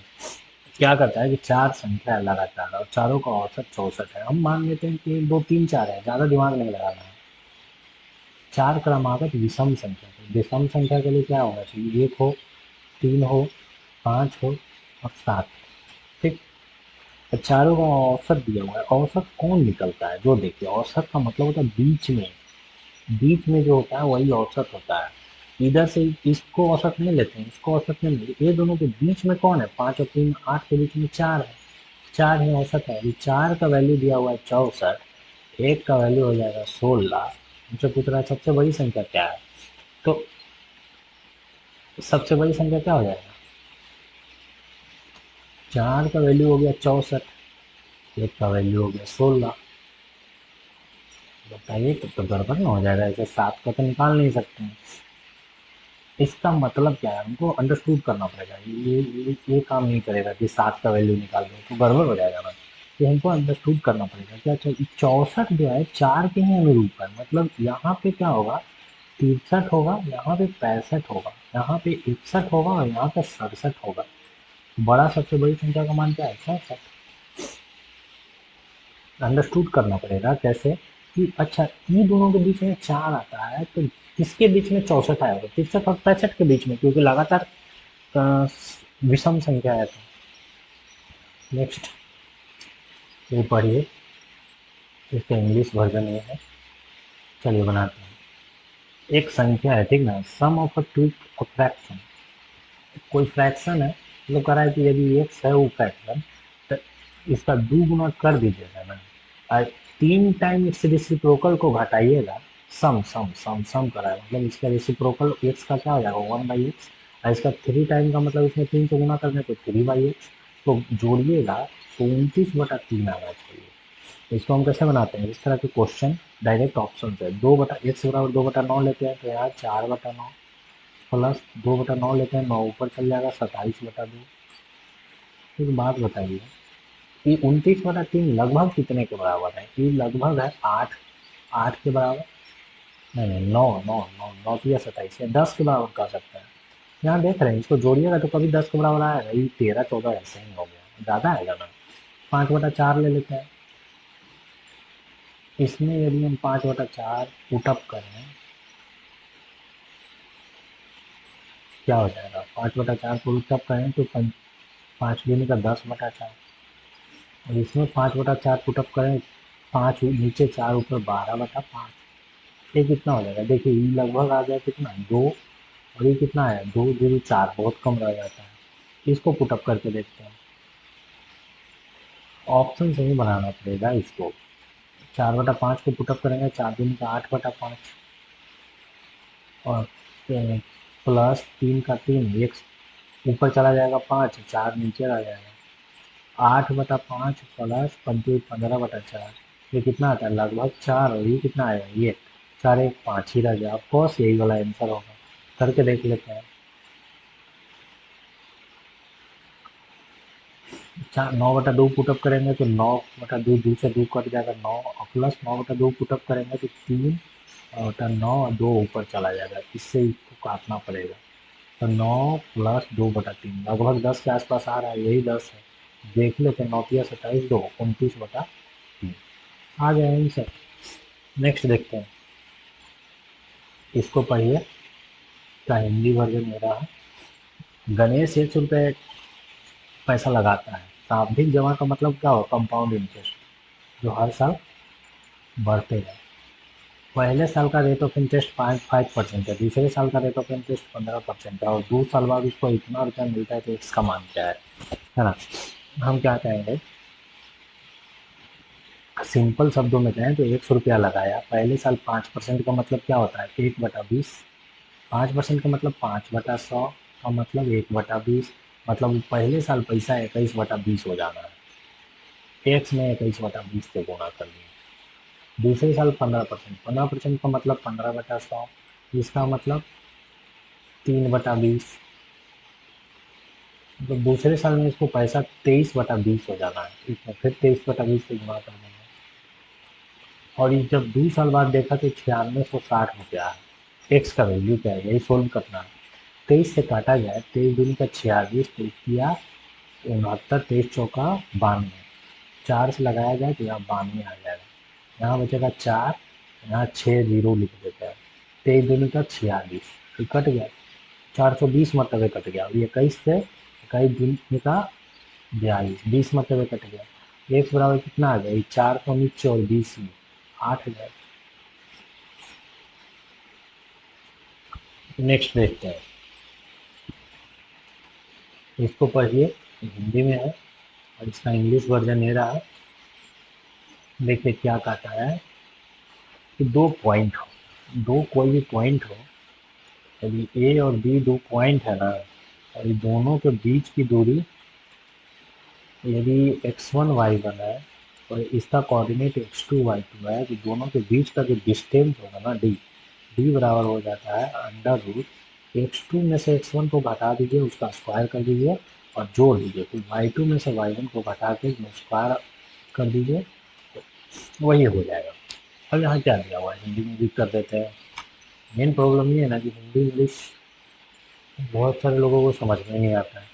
क्या करता है कि 4 संख्या है लगातार और चारों का औसत 64 है। हम मान लेते हैं कि 2 3 4 है, ज़्यादा दिमाग नहीं लगाना है। 4 क्रमागत विषम संख्या है। विषम संख्या के लिए क्या होना चाहिए, 1 हो, 3 हो, 5 हो और 7। ठीक। तो चारों का औसत दिया हुआ है। औसत कौन निकलता है, जो देखिए औसत का मतलब होता है बीच में, बीच में जो होता है वही औसत होता है। इधर से इसको औसत नहीं लेते हैं, इसको औसत नहीं लेते, ये दोनों के बीच में कौन है, 5 और 3 8 के बीच में 4 है। 4 ही औसत है। अभी 4 का वैल्यू दिया हुआ है 64, 1 का वैल्यू हो जाएगा 16। मुझसे पूछ रहा है सबसे बड़ी संख्या क्या है, तो सबसे बड़ी संख्या क्या हो जाएगा, 4 का वैल्यू हो गया 64, 1 का वैल्यू हो गया 16। बताइए तो गड़बड़ ना हो जाएगा, ऐसे 7 का तो निकाल नहीं सकते हैं। इसका मतलब क्या है, हमको अंडरस्टूड करना पड़ेगा। ये काम नहीं करेगा कि 7 का वैल्यू निकाल दो तो गड़बड़ हो जाएगा ना। ये हमको अंडरस्टूड करना पड़ेगा कि अच्छा 64 जो है 4 के ही अनुरूप है, मतलब यहाँ पे क्या होगा, 63 होगा, यहाँ पे 65 होगा, यहाँ पे 61 होगा और यहाँ पे 67 होगा। बड़ा सबसे बड़ी संख्या का मान क्या है, 67। अंडरस्टूड करना पड़ेगा कैसे, कि अच्छा ये दोनों के बीच में 4 आता है तो किसके बीच में 64 आएगा, 63 और 65 के बीच में, क्योंकि लगातार विषम संख्या है। तो नेक्स्ट ये पढ़िए, इसका इंग्लिश वर्जन ये है। चलिए बनाते हैं। एक संख्या है, ठीक ना, सम ऑफ अ टू फ्रैक्शन। कोई फ्रैक्शन है, मतलब कह रहा है कि यदि एक्स है वो फ्रैक्शन, तो इसका दो गुना कर दीजिएगा ना, और 3 टाइम इस रेसिप्रोकल को घटाइएगा। सम सम सम सम करा है, मतलब इसका रेसिप्रोकल एक्स का क्या हो जाएगा, 1/x। और इसका 3 टाइम का मतलब इसमें 3 से गुना करने तो 3/x। तो जोड़िएगा तो 29/3 आना चाहिए। तो इसको हम कैसे बनाते हैं, इस तरह के क्वेश्चन डायरेक्ट ऑप्शन से 2/x बराबर 2/9 लेते हैं, तो यहाँ 4/9 प्लस 2/9 लेते हैं, 9 ऊपर चल जाएगा 27/2। एक बात बताइए, ये 29/3 लगभग कितने के बराबर है, ये लगभग है 8। 8 के बराबर, नहीं नहीं, 9 9 9 9 या 27 या 10 के बराबर कर सकते हैं। यहाँ देख रहे हैं, इसको जोड़िएगा तो कभी 10 के बराबर आएगा, ये 13 14 ऐसे ही हो गया, ज़्यादा आएगा ना। 5/4 ले लेते हैं। इसमें यदि हम 5/4 पुटअप करें, क्या हो जाएगा, 5/4 पुटअप करें तो 5 दूनी का 10/4। और इसमें 5/4 पुटअप करें, 5 नीचे 4 ऊपर 12/5। ये कितना हो जाएगा, देखिए ये लगभग आ गया कितना, 2। और ये कितना है, 2 2 4, बहुत कम रह जाता है। इसको पुटअप करके देखते हैं। ऑप्शन से ही बनाना पड़ेगा इसको। 4/5 को पुटअप करेंगे, 4 दूनी का 8/5। और प्लस 3 का 3, एक ऊपर चला जाएगा 5, 4 नीचे आ जाएगा। 8/5 प्लस 15/4, ये कितना आता है, लगभग 4। और ये कितना आएगा, ये 4 1 5 ही रह गया। ऑफकोर्स यही वाला आंसर होगा। करके देख लेते हैं। 9/2 पुटअप करेंगे तो 9/2, 2 से 2 कट जाएगा 9, और प्लस 9/2 पुटअप करेंगे तो 3/9 और 2 ऊपर चला जाएगा, इससे इसको काटना पड़ेगा। तो 9 प्लस 2/3 लगभग 10 के आसपास आ रहा है, यही 10 है। देख लेते हैं, 9 × 27 2 29/3 आ गया आंसर। नेक्स्ट देखते हैं, इसको पढ़िए। का हिंदी वर्जन मेरा है। गणेश 100 रुपये पैसा लगाता है। सावधि जमा का मतलब क्या हो, कंपाउंड इंटरेस्ट, जो हर साल बढ़ते हैं। पहले साल का रेट ऑफ इंटरेस्ट 5% है, दूसरे साल का रेट ऑफ इंटरेस्ट 15% है, और 2 साल बाद उसको इतना रुपया मिलता है, तो इसका मान क्या है ना। हम क्या कहेंगे, सिंपल शब्दों में कहें तो 100 रुपया लगाया, पहले साल 5% का मतलब क्या होता है, 1/20। 5% का मतलब 5/100 का मतलब 1/20, मतलब पहले साल पैसा 21/20 हो जाना है। एक्स में 21/20 से गुणा कर दिया। दूसरे साल 15%, 15% का मतलब 15/100, इसका मतलब 3/20। तो दूसरे साल में इसको पैसा 23/20 हो जाना है, इसमें फिर 23/20 से गुणा कर देंगे। और ये जब 2 साल बाद देखा तो 9660 रुपया है। एक्स का वैल्यू क्या है, यही सोल्व करना है। 23 से काटा जाए, 23×2 = 46, 23 69, 23 × 4 = 92। 4 से लगाया जाए तो यहाँ 92 आ जाएगा। यहाँ बचेगा 4, यहाँ 6 जीरो लिख देते हैं। 23×2 = 46, ये कट गया। 420 मतलब ये कट गया। अभी 21 से 21×42, 20 मतलब ये कट गया। एक्स बराबर कितना आ गया, ये 4 को नीचे और 20 में 8 हो जाएगा। नेक्स्ट देखते हैं, इसको पढ़िए, हिंदी में है और इसका इंग्लिश वर्जन ये रहा। देखिए क्या कहता है कि दो पॉइंट हो, दो कोई भी पॉइंट हो, यदि ए और बी दो पॉइंट है ना, और ये दोनों के बीच की दूरी यदि x1 y1 है और इसका कोऑर्डिनेट x2 y2 है, तो दोनों के बीच का जो डिस्टेंस होगा ना डी बराबर हो जाता है √x2 में से x1 को घटा दीजिए, उसका स्क्वायर कर दीजिए और जोड़ दीजिए, फिर y2 में से y1 को घटा के स्क्वायर कर दीजिए, तो वही हो जाएगा। अब यहाँ क्या दिया हुआ है, हिंदी में भी कर देते हैं। मेन प्रॉब्लम ये है ना कि हिंदी इंग्लिश बहुत सारे लोगों को समझ में नहीं आता है।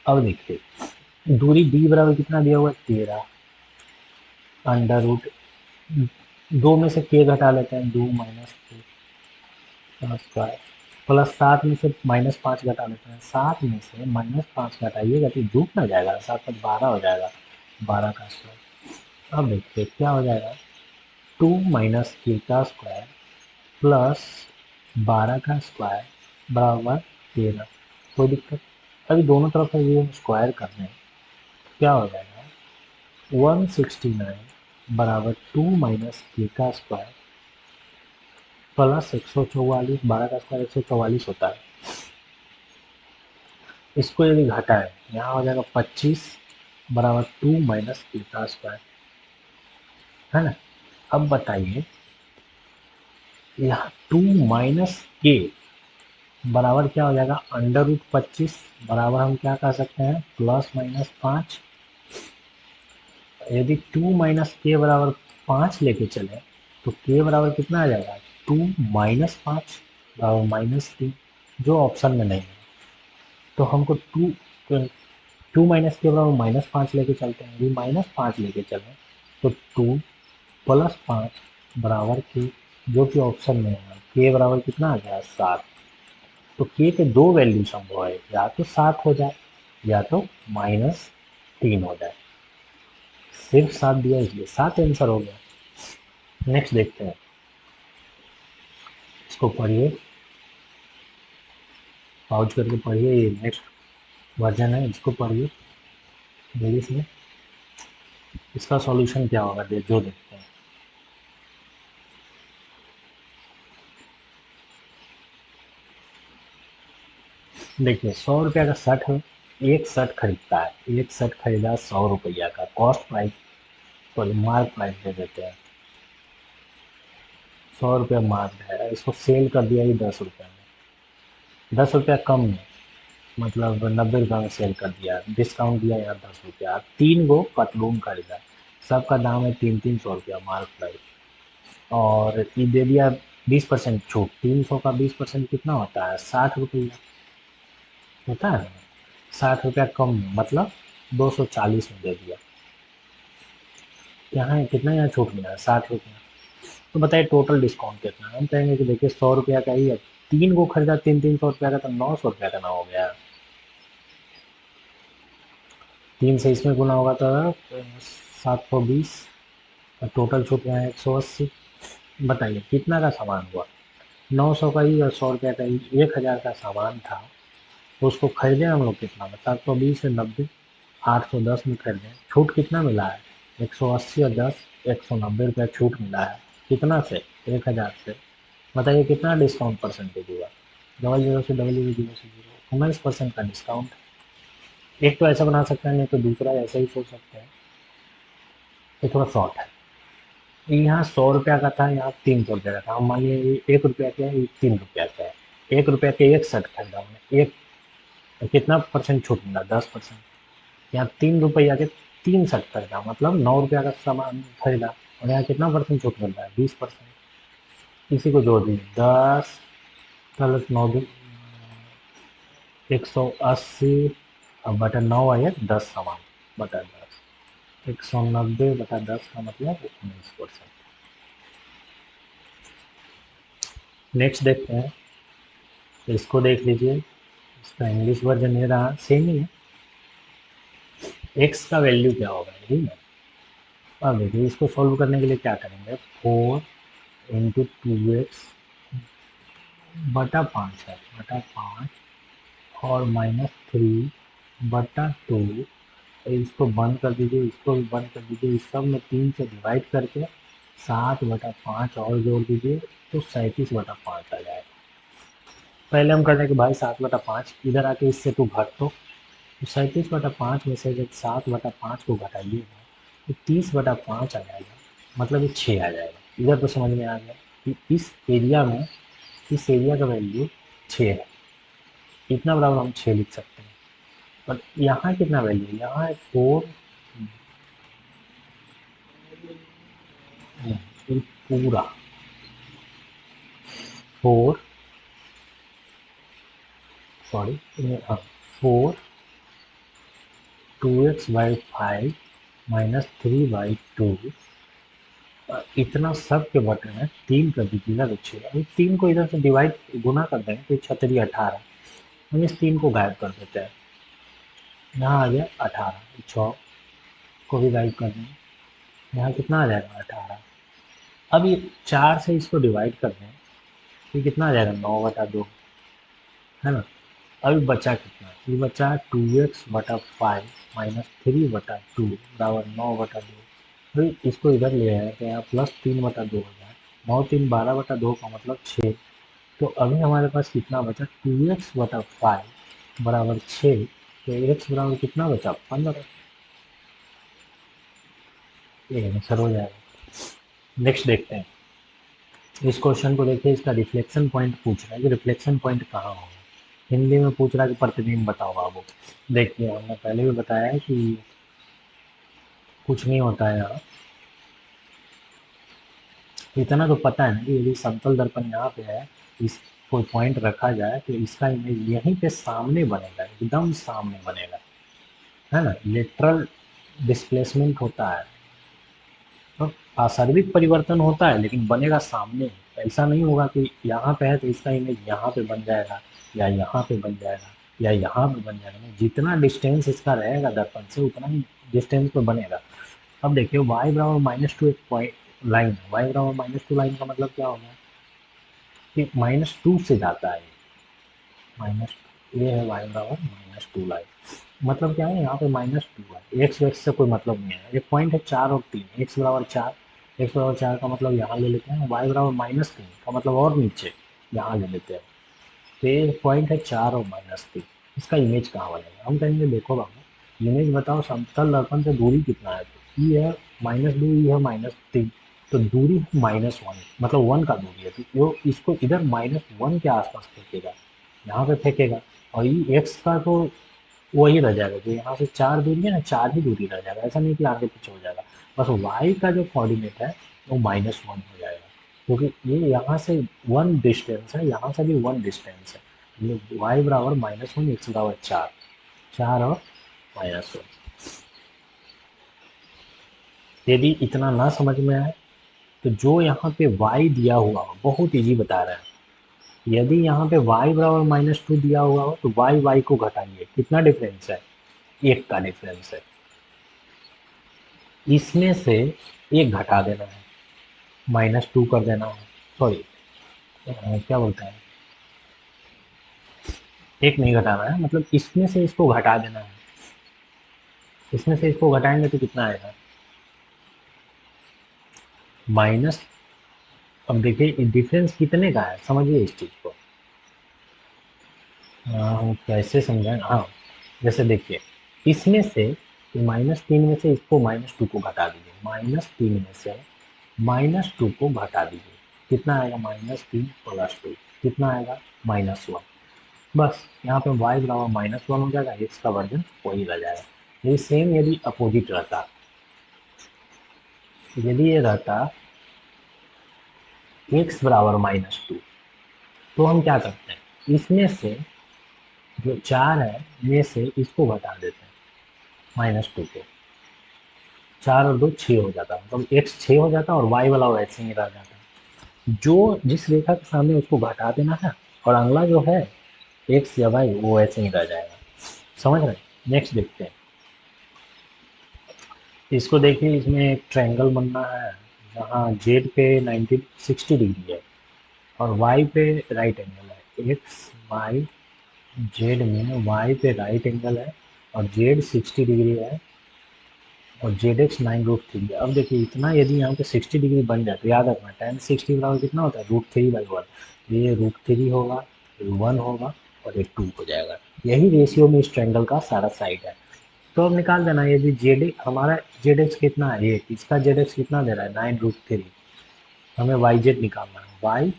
अब देखिए दूरी डी बराबर कितना दिया हुआ है, 13, अंडर रूट 2 में से के घटा लेते हैं, 2 माइनस के का स्क्वायर, प्लस 7 में से -5 घटा लेते हैं, 7 में से -5 घटाइएगा तो डूब ना जाएगा, 7 × 12 हो जाएगा, 12 का स्क्वायर। अब देखिए क्या हो जाएगा, 2 माइनस के का स्क्वायर प्लस 12 का स्क्वायर बराबर 13। कोई दिक्कत, अभी दोनों तरफ से ये हम स्क्वायर कर रहे हैं, क्या हो जाएगा 169 बराबर 2 माइनस के का स्क्वायर प्लस 144, 12 का स्क्वायर 144 होता है। इसको यदि घटाएं, यहाँ हो जाएगा 25 बराबर 2 माइनस के का स्क्वायर, है ना। अब बताइए यहाँ 2 माइनस के बराबर क्या हो जाएगा, √25 बराबर हम क्या कर सकते हैं, +-5। यदि 2 माइनस के बराबर 5 लेके चले तो के बराबर कितना आ जाएगा, 2 माइनस 5 बराबर -3, जो ऑप्शन में नहीं है। तो हमको टू माइनस के बराबर -5 लेके चलते हैं, यदि -5 लेके चलें तो 2 + 5 बराबर के, जो कि ऑप्शन में है, के बराबर कितना आ गया, 7। तो के के दो वैल्यू संभव है, या तो 7 हो जाए या तो -3 हो जाए। सिर्फ 7 दिया इसलिए 7 आंसर हो गया। नेक्स्ट देखते हैं, इसको पढ़िए, पॉज करके पढ़िए, ये नेक्स्ट वर्जन है, इसको पढ़िए इंग्लिश में। इसका सॉल्यूशन क्या होगा, जो देखते हैं। देखिए 100 रुपया का शर्ट है, एक शर्ट खरीदता है, एक शर्ट खरीदा 100 रुपया का, cost price sorry mark price दे देते हैं, 100 रुपया मार्क है, इसको सेल कर दिया ये 10 रुपये में, 10 रुपया कम में, मतलब 90 रुपये में सेल कर दिया, डिस्काउंट दिया यहाँ 10 रुपया। 3 गो पतलून खरीदा, सबका दाम है 300 रुपया मार्क प्राइस, और ये दे दिया 20% छूट, 300 का 20% कितना होता है, 60 रुपया होता है ना, 60 रुपया कम में, मतलब 240 में दे दिया। यहाँ कितना, यहाँ छूट मिला है 60 रुपया। तो बताइए टोटल डिस्काउंट कितना है, हम कहेंगे कि देखिए 100 रुपया का ही है, 3 को खरीदा 300 रुपया का, तो 900 रुपया का ना हो गया, 3 से इसमें गुना होगा तो 720, और टोटल छूट गया है 180। बताइए कितना का सामान हुआ, 900 का ही और 100 रुपया का ही, 1000 का सामान था, उसको खरीदे हम लोग कितना में, 720 से 90, 810 में खरीदे, छूट कितना मिला है, 180 और 10, 190 रुपया छूट मिला है, कितना से, 1000 से। बताइए कितना डिस्काउंट परसेंटेज हुआ, 00 से 00 19% का डिस्काउंट। एक तो ऐसा बना सकते हैं, नहीं तो दूसरा ऐसा ही सोच सकते हैं, ये थोड़ा शॉर्ट है। यहाँ 100 रुपया का था, यहाँ 300 रुपया का था। हम मान लीजिए ये 1 रुपया का है, ये 3 रुपया का है। 1 रुपया के एक शर्ट खरीदा हमने, एक तो कितना परसेंट छूट मिला? 10%। यहाँ 3 रुपया के 3 शर्ट खरीदा, मतलब 9 रुपया का सामान खरीदा, और यहाँ कितना परसेंट छूट मिल रहा है? 20%। इसी को जोड़ दीजिए, 10 प्लस 9, 180 अब बटा 9 आया 10 सामान बटा 10, 190/10 का मतलब 19%। नेक्स्ट देखते हैं, तो इसको देख लीजिए, इसका इंग्लिश वर्जन ये रहा, सेम ही है। एक्स का वैल्यू क्या होगा, यही ना। अब देखिए इसको सॉल्व करने के लिए क्या करेंगे, 4 × 2x बटा 5 है, बटा 5 और -3/2। इसको बंद कर दीजिए, इसको भी बंद कर दीजिए, इस सब में 3 से डिवाइड करके 7/5 और जोड़ दीजिए, तो 37/5 आ जाएगा। पहले हम कर रहे हैं कि भाई 7/5 इधर आके इससे तो घट, तो 37/5 में से जब 7/5 को घटाइएगा तो 30/5 आ जाएगा, मतलब ये 6 आ जाएगा। इधर तो समझ में आ गया कि इस एरिया का वैल्यू 6 है, इतना बराबर हम 6 लिख सकते हैं। पर यहाँ कितना वैल्यू है, यहाँ है 4, पूरा 4, सॉरी, हाँ 4 2x/5 -3/2, इतना सब के बटे में 3 कर दीजिएगा तो 6। अभी 3 को इधर से डिवाइड गुना कर देंगे तो 6×3 18, हम इस 3 को गायब कर देते हैं, यहाँ आ गया 18, 6 को भी गायब कर देंगे, यहाँ कितना आ जाएगा 18। अब ये 4 से इसको डिवाइड कर दें तो कितना आ जाएगा 9/2, है ना। अभी बचा कितना, ये बचा 2x/5 -3/2 बराबर 9/2। भाई इसको इधर ले आए तो यहाँ +3/2 हो जाए, 9×3 = 12/2 का मतलब 6। तो अभी हमारे पास कितना बचा, 2x/5 बराबर 6, तो x बराबर कितना बचा, 15। ये आंसर हो जाएगा। नेक्स्ट देखते हैं, इस क्वेश्चन को देखिए, इसका रिफ्लेक्शन पॉइंट पूछ रहा है कि रिफ्लेक्शन पॉइंट कहाँ होगा। हिंदी में पूछ रहा है कि प्रतिबिंब बताओ बाबू। देखिए हमने पहले भी बताया है कि कुछ नहीं होता है यहाँ, इतना तो पता है ना कि यदि समतल दर्पण यहाँ पे है, इस कोई पॉइंट रखा जाए तो इसका इमेज यहीं पे सामने बनेगा, एकदम सामने बनेगा, है ना। लेटरल डिस्प्लेसमेंट होता है, तो आसार्विक परिवर्तन होता है, लेकिन बनेगा सामने। ऐसा नहीं होगा कि यहाँ पे है तो इसका इमेज यहाँ पे बन जाएगा, या यहाँ पे बन जाएगा, या यहाँ पे बन जाएगा, नहीं, जितना डिस्टेंस इसका रहेगा दर्पण से उतना ही डिस्टेंस पे बनेगा। अब देखिए y बराबर -2 एक पॉइंट लाइन है, y बराबर -2 लाइन का मतलब क्या होगा कि -2 से जाता है, माइनस, ये है y बराबर -2 लाइन, मतलब क्या है, यहाँ पे -2 है, एक्स वैक्स से कोई मतलब नहीं है। एक पॉइंट है 4 और 3, x बराबर 4 का मतलब यहाँ ले लेते हैं, y बराबर -3 का मतलब और नीचे यहाँ ले लेते हैं। तो ये पॉइंट है 4 और -3, इसका इमेज कहाँ बनेगा। हम कहेंगे देखो बाबू, इमेज बताओ समतल दर्पण से दूरी कितना है, तो ई है -2, ई है -3, तो दूरी -1, मतलब 1 का दूरी है, तो जो इसको इधर -1 के आसपास फेंकेगा, यहाँ पे फेंकेगा, और ये एक्स का तो वही रह जाएगा, जो यहाँ से 4 दूरी है ना, 4 ही दूरी रह जाएगा, ऐसा नहीं कि आगे पीछे हो जाएगा। बस वाई का जो कोऑर्डिनेट है वो -1 हो जाएगा, क्योंकि ये यहाँ से 1 डिस्टेंस है, यहाँ से भी 1 डिस्टेंस है, ये वाई बराबर -1, एक्स बराबर 4, 4 और -1। यदि इतना ना समझ में आए तो जो यहाँ पे y दिया हुआ हो, बहुत इजी बता रहे हैं, यदि यहाँ पे y बराबर -2 दिया हुआ हो तो y को घटाइए, कितना डिफरेंस है, 1 का डिफरेंस है, इसमें से 1 घटा देना है, -2 कर देना है, सॉरी क्या बोलते हैं, 1 नहीं घटाना है, मतलब इसमें से इसको घटा देना है, इसमें से इसको घटाएंगे तो कितना आएगा, माइनस। अब देखिए डिफरेंस कितने का है, समझिए इस चीज़ को। हम कैसे समझाएं, हाँ, जैसे देखिए इसमें से -3 में से इसको -2 को घटा दीजिए, -3 में से -2 को घटा दीजिए, कितना आएगा -3 + 2 कितना आएगा -1। बस यहाँ पे y बराबर -1 हो जाएगा, x का वर्जन वही रह जाएगा। ये सेम यदि अपोजिट रहता, यदि ये रहता x बराबर -2, तो हम क्या करते हैं, इसमें से जो 4 है में से इसको घटा देते हैं -2 को, 4 और 2 6 हो जाता, मतलब x 6 हो जाता और y वाला वैसे ही रह जाता। जो जिस रेखा के सामने उसको घटा देना है और अगला जो है x या y वो ऐसे ही रह जाएगा। समझ रहे हैं? नेक्स्ट देखते हैं, इसको देखिए, इसमें एक ट्रायंगल बनना है जहाँ z पे 60 डिग्री है और y पे राइट एंगल है। x y z में y पे राइट एंगल है और z 60 डिग्री है और जेड एक्स 9√3 है। अब देखिए इतना यदि यहाँ पे 60 डिग्री बन जाए तो याद रखना tan 60 बराबर कितना होता है, √3/1। ये √3 होगा, ये 1 होगा और ये 2 हो जाएगा। यही रेशियो में इस ट्रायंगल का सारा साइड है। तो अब निकाल देना, यदि जेड हमारा जेड एक्स कितना है, ये इसका जेड एक्स कितना दे रहा है 9√3, हमें वाई जेड निकालना है। वाई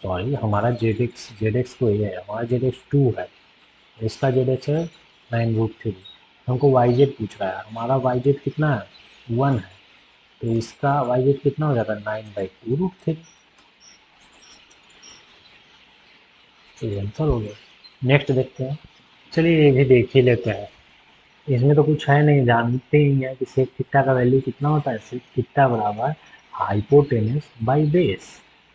सॉरी हमारा जेड एक्स तो ये है, हमारा जेड एक्स 2 है, इसका जेड एक्स है 9√3। हमको वाई जेड पूछ रहा है, हमारा वाई जेड कितना है 1 है, तो इसका वाई जेड कितना हो जाता है 9/2√3। तो ये आंसर हो गया। नेक्स्ट देखते हैं, चलिए ये भी देख ही लेते हैं। इसमें तो कुछ है नहीं, जानते ही हैं कि सेक थीटा का वैल्यू कितना होता है। सेक थीटा बराबर हाइपोटेनस बाई बेस,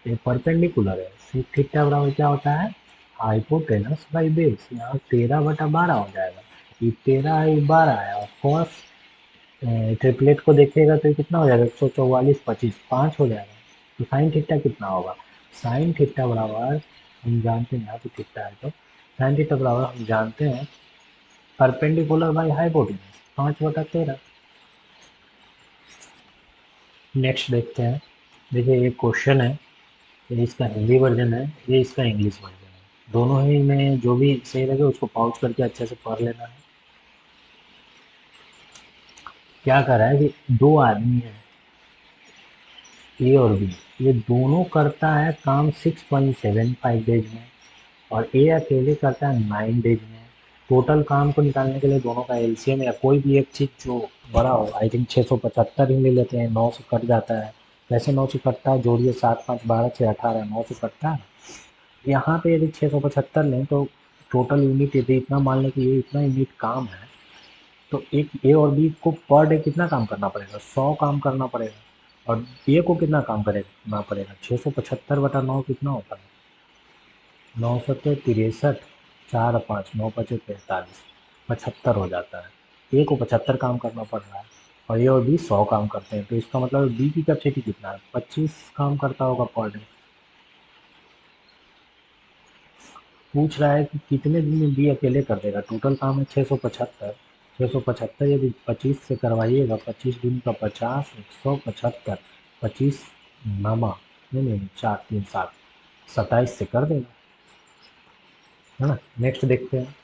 ये परपेंडिकुलर है। सेक थीटा बराबर क्या होता है, हाइपोटेनस बाई बेस। यहाँ 13/12 हो जाएगा, ये 13 है, ये 12 है और कॉस ट्रिपलेट को देखिएगा तो ये कितना हो जाएगा 144 25 5 हो जाएगा। तो साइन थीटा कितना होगा, साइन थीटा बराबर हम जानते हैं, यहाँ पे थीटा है तो साइन थीटा बराबर हम जानते हैं परपेंडिकुलर बाई हाइपोटेनस 5/13। नेक्स्ट देखते हैं, देखिए ये क्वेश्चन है, ये इसका हिंदी वर्जन है, ये इसका इंग्लिश वर्जन है। दोनों ही में जो भी सही लगे उसको पॉज करके अच्छे से पढ़ लेना है। क्या कर रहा है कि दो आदमी हैं ए और बी, ये दोनों करता है काम 6.75 डेज में और ए अकेले करता है 9 डेज में। टोटल काम को निकालने के लिए दोनों का एलसीएम या कोई भी एक चीज़ जो बड़ा हो, आई थिंक 675 ही ले लेते हैं, 9 से कट जाता है। वैसे 9 से कटता है, जोड़िए 7 5 12 6 18, 9 से कटता है। यहाँ पे यदि 675 लें तो टोटल यूनिट यदि इतना मान लें कि ये इतना यूनिट काम है, तो एक ए और बी को पर डे कितना काम करना पड़ेगा, 100 काम करना पड़ेगा। और ए को कितना काम करना पड़ेगा, 675/9 कितना होता है, 9 × 63, 4 5 9 × 5 45, 75 हो जाता है। ए को 75 काम करना पड़ रहा है और ए और बी 100 काम करते हैं, तो इसका मतलब बी की कैपेसिटी कितना है, 25 काम करता होगा पर डे। पूछ रहा है कि कितने दिन में बी अकेले कर देगा, टोटल काम है 675। 675 यदि 25 से करवाइएगा, 25 दिन का 50, 175, 25 नामा नहीं 4 3 7, 27 से कर देगा, है ना। नेक्स्ट देखते हैं,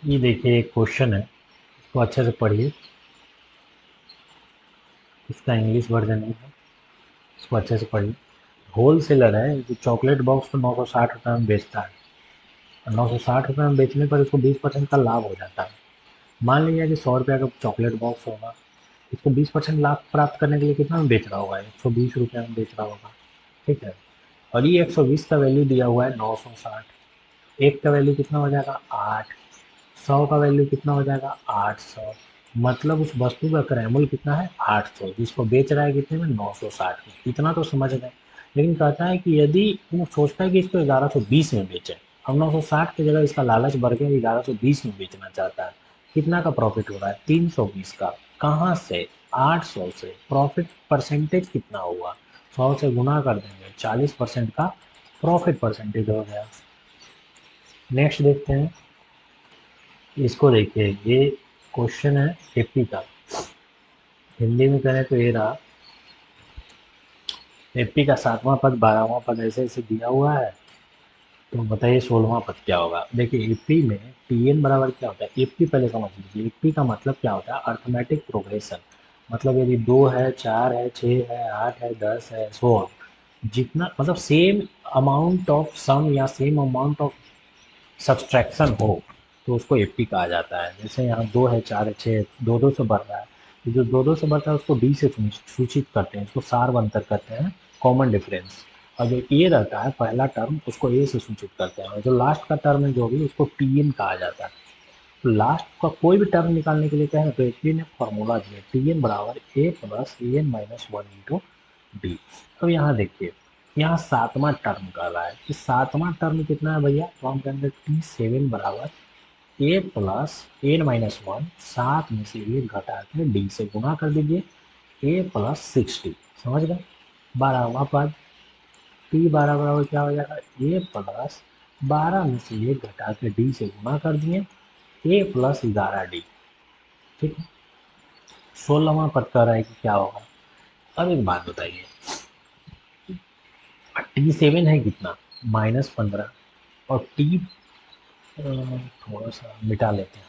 ये देखिए एक क्वेश्चन है, इसको अच्छे से पढ़िए, इसका इंग्लिश वर्जन ही है, इसको अच्छे से पढ़िए। होल सेलर है जो चॉकलेट बॉक्स को 960 रुपये में बेचता है और 960 रुपये में बेचने पर इसको 20% का लाभ हो जाता है। मान लीजिए कि 100 रुपये का चॉकलेट बॉक्स होगा, इसको 20% लाभ प्राप्त करने के लिए कितना में बेच रहा होगा, 120 रुपये में बेच रहा होगा, ठीक है। और ये 120 का वैल्यू दिया हुआ है 960, एक का वैल्यू कितना हो जाएगा 8, 100 का वैल्यू कितना हो जाएगा 800, मतलब उस वस्तु का क्रय कितना है 800, जिसको बेच रहा है कितने में 960 में। इतना तो समझ गए। लेकिन कहता है कि यदि वो सोचता है कि इसको 1120 में बेचे, अब 960 की जगह इसका लालच बढ़ गया, 1120 में बेचना चाहता है, कितना का प्रॉफिट हो रहा है 320 का, कहाँ से 800 से। प्रॉफिट परसेंटेज कितना हुआ, 100 से गुना कर देंगे 40% का प्रॉफिट परसेंटेज हो गया। नेक्स्ट देखते हैं, इसको देखिए, ये क्वेश्चन है 50 का, हिंदी में करें तो ये रहा, 50 का 7वां पद 12वां पद ऐसे ऐसे दिया हुआ है, तो बताइए 16वां पद क्या होगा। देखिए एपी में टी एन बराबर क्या होता है, एपी पहले समझ लीजिए, एपी का मतलब क्या होता है, अर्थमेटिक प्रोग्रेशन। मतलब यदि 2 है, 4 है, 6 है, 8 है, 10 है, 16, जितना मतलब सेम अमाउंट ऑफ सम या सेम अमाउंट ऑफ सब्सट्रैक्शन हो तो उसको एपी कहा जाता है। जैसे यहाँ 2 है, 4 है, 6 है, 2 से बढ़ रहा है, तो जो 2 से बढ़ता है उसको डी से सूचित करते हैं, उसको सार अंतर करते हैं, कॉमन डिफरेंस। और जो ए रहता है पहला टर्म, उसको ए से सूचित करते हैं, और जो लास्ट का टर्म है जो भी, उसको टी एन कहा जाता है। तो लास्ट का कोई भी टर्म निकालने के लिए कहें तो एपी ने फॉर्मूला दिया, टी एन बराबर A plus A N minus one into D. अब यहाँ देखिए, यहाँ सातवां टर्म कर रहा है कि सातवां टर्म कितना है भैया, तो हम कहेंगे टी सेवन बराबर A plus N minus one, सात में से एक घटा के डी से गुना कर दीजिए, ए प्लस 60। समझ गए? 12वां पद टी 12 बराबर क्या हो जाएगा, ए प्लस 12 में से एक घटा के डी से गुना कर दिए, ए प्लस 11 डी। ठीक है, 16वां पद कह रहा है कि क्या होगा। अब एक बात बताइए, टी सेवन है कितना, -15, और टी थोड़ा सा मिटा लेते हैं,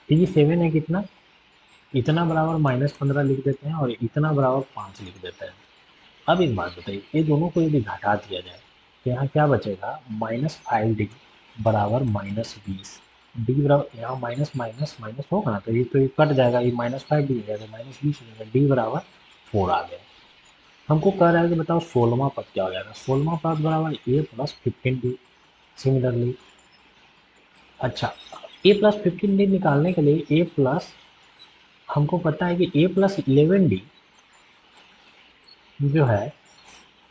टी सेवन है कितना, इतना बराबर -15 लिख देते हैं और इतना बराबर 5 लिख देते हैं। अब एक बात बताइए, ये दोनों को यदि घटा दिया जाए तो यहाँ क्या बचेगा, -5 डी बराबर -20, डी बराबर यहाँ माइनस माइनस माइनस होगा ना, तो ये कट जाएगा, ये -5 डी हो जाएगा, -20 हो जाएगा, डी बराबर 4 आ गया। हमको कह रहा है कि बताओ 16वां पद क्या हो जाएगा, 16वां पद बराबर ए प्लस 15 डी। सिमिलरली, अच्छा, ए प्लस 15 डी निकालने के लिए ए प्लस, हमको पता है कि ए प्लस 11 डी जो है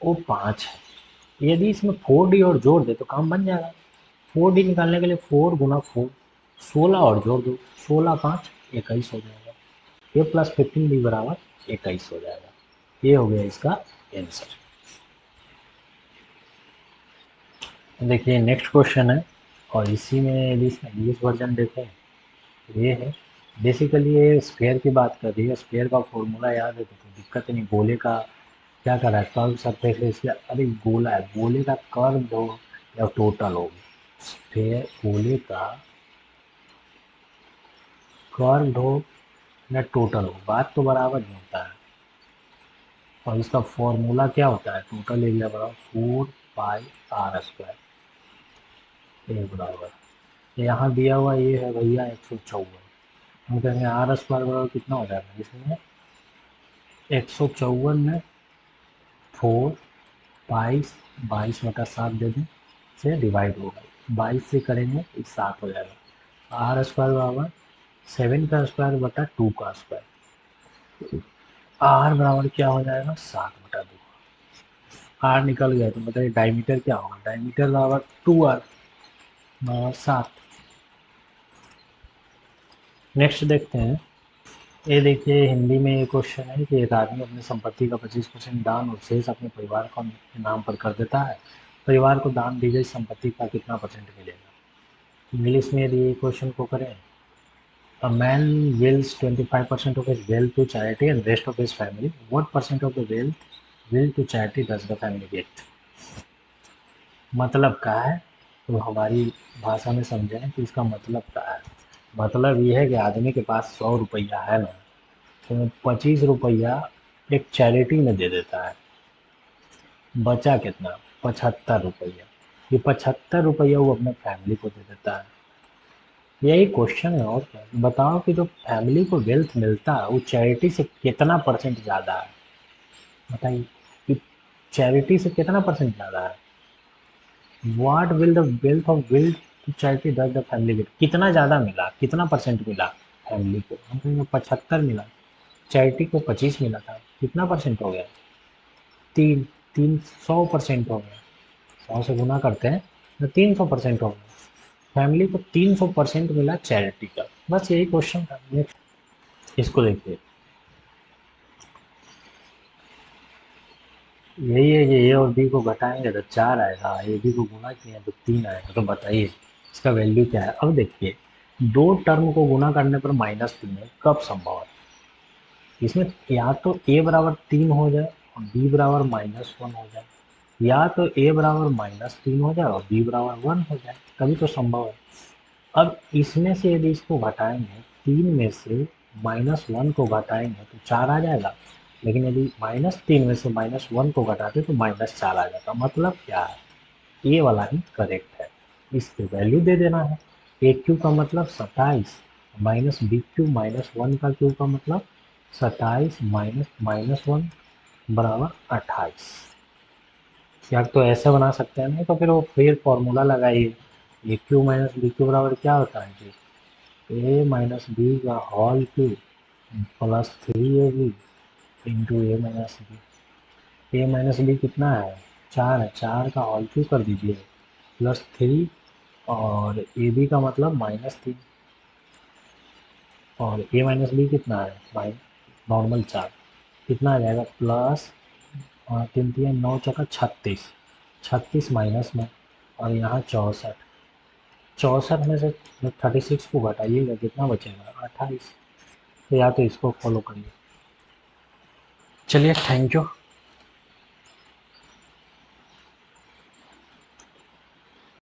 वो 5 है। यदि इसमें 4 डी और जोड़ दे तो काम बन जाएगा। 4 डी निकालने के लिए 4 गुना 4, 16 और जोड़ दो, 16 5 21 हो जाएगा। ए प्लस 15 डी बराबर 21 हो जाएगा। ये हो गया इसका आंसर। देखिए नेक्स्ट क्वेश्चन है, और इसी में यदि इसका इंग्लिश वर्जन देखें तो ये है, बेसिकली ये स्फेयर की बात कर रही है। स्फेयर का फॉर्मूला याद है तो दिक्कत नहीं। गोले का क्या कर रहा है, कर्व सरफेस है इसलिए, अरे गोला है, गोले का कर्व हो या टोटल हो, स्फेयर गोले का कर्व हो या टोटल हो, बात तो बराबर नहीं होता है। और इसका फॉर्मूला क्या होता है, टोटल एरिया बराबर 4 पाई r² ये बराबर, यहाँ दिया हुआ ये है भैया 154। हम कहेंगे r² बराबर कितना हो जाएगा, इसमें 154 में 4 22/7 दे दें से डिवाइड होगा, 22 से करेंगे तो 7 हो जाएगा। r² बराबर 7 का स्क्वायर बटा 2 का स्क्वायर, r बराबर क्या हो जाएगा, 7/2। r निकल गया तो बताइए डायमीटर क्या होगा, डायमीटर बराबर 2r बराबर 7। नेक्स्ट देखते हैं, ये देखिए हिंदी में ये क्वेश्चन है कि एक आदमी अपनी संपत्ति का 25% दान और शेष अपने परिवार का नाम पर कर देता है, परिवार को दान दी गई संपत्ति का कितना परसेंट मिलेगा। इंग्लिश में यदि ये क्वेश्चन को करें, a man wills 25% of his wealth to charity and rest of his family, what percent of the wealth will to charity does the family get। मतलब क्या है, तो हमारी भाषा में समझें तो इसका मतलब क्या है। मतलब ये है कि आदमी के पास 100 रुपया है ना, तो 25 रुपया एक चैरिटी में दे देता है, बचा कितना, 75 रुपया। ये 75 रुपया वो अपने फैमिली को दे देता है। यही क्वेश्चन है, और क्या। बताओ कि जो फैमिली को वेल्थ मिलता है वो चैरिटी से कितना परसेंट ज़्यादा है, बताइए कि चैरिटी से कितना परसेंट ज़्यादा है। What will the wealth of will to charity does the family get, कितना ज़्यादा मिला, कितना परसेंट मिला फैमिली को, हम कहेंगे 75 मिला, चैरिटी को 25 मिला था, कितना परसेंट हो गया, 300% हो गया। 100 से गुना करते हैं तो 300% हो गया, फैमिली को 300% मिला चैरिटी का। बस यही क्वेश्चन था। नेक्स्ट इसको देखिए, यही है कि ए और बी को घटाएंगे तो 4 आएगा, ए बी को गुना किया तो 3 आएगा, तो बताइए इसका वैल्यू क्या है। अब देखिए, दो टर्म को गुना करने पर -3 है, कब संभव है। इसमें या तो ए बराबर 3 हो जाए और बी बराबर -1 हो जाए, या तो ए बराबर -3 हो जाए और बी बराबर 1 हो जाए, तभी तो संभव है। अब इसमें से यदि इसको घटाएंगे, 3 में से -1 को घटाएंगे तो 4 आ जाएगा, लेकिन यदि -3 में से -1 को घटाते तो -4 आ जाता। मतलब क्या है, ये वाला ही करेक्ट है। इसकी वैल्यू दे देना है। ए क्यू का मतलब 27 माइनस बी क्यू माइनस 1 का क्यू का मतलब 27 माइनस -1 बराबर 28। या तो ऐसे बना सकते हैं, नहीं तो फिर फॉर्मूला लगाइए। A cube minus b cube बराबर क्या होता है जी, ए माइनस बी का whole cube plus 3ab into a minus b. A minus b कितना है, 4 है, 4 का होल क्यू कर दीजिए +3, और ए बी का मतलब -3, और ए माइनस बी कितना है, नॉर्मल 4, कितना आ जाएगा प्लस 3 3 9 36, 36 माइनस में, और यहाँ 64, 64 में से 36 को घटाइएगा कितना बचेगा 28। तो या तो इसको फॉलो करिए। चलिए, थैंक यू।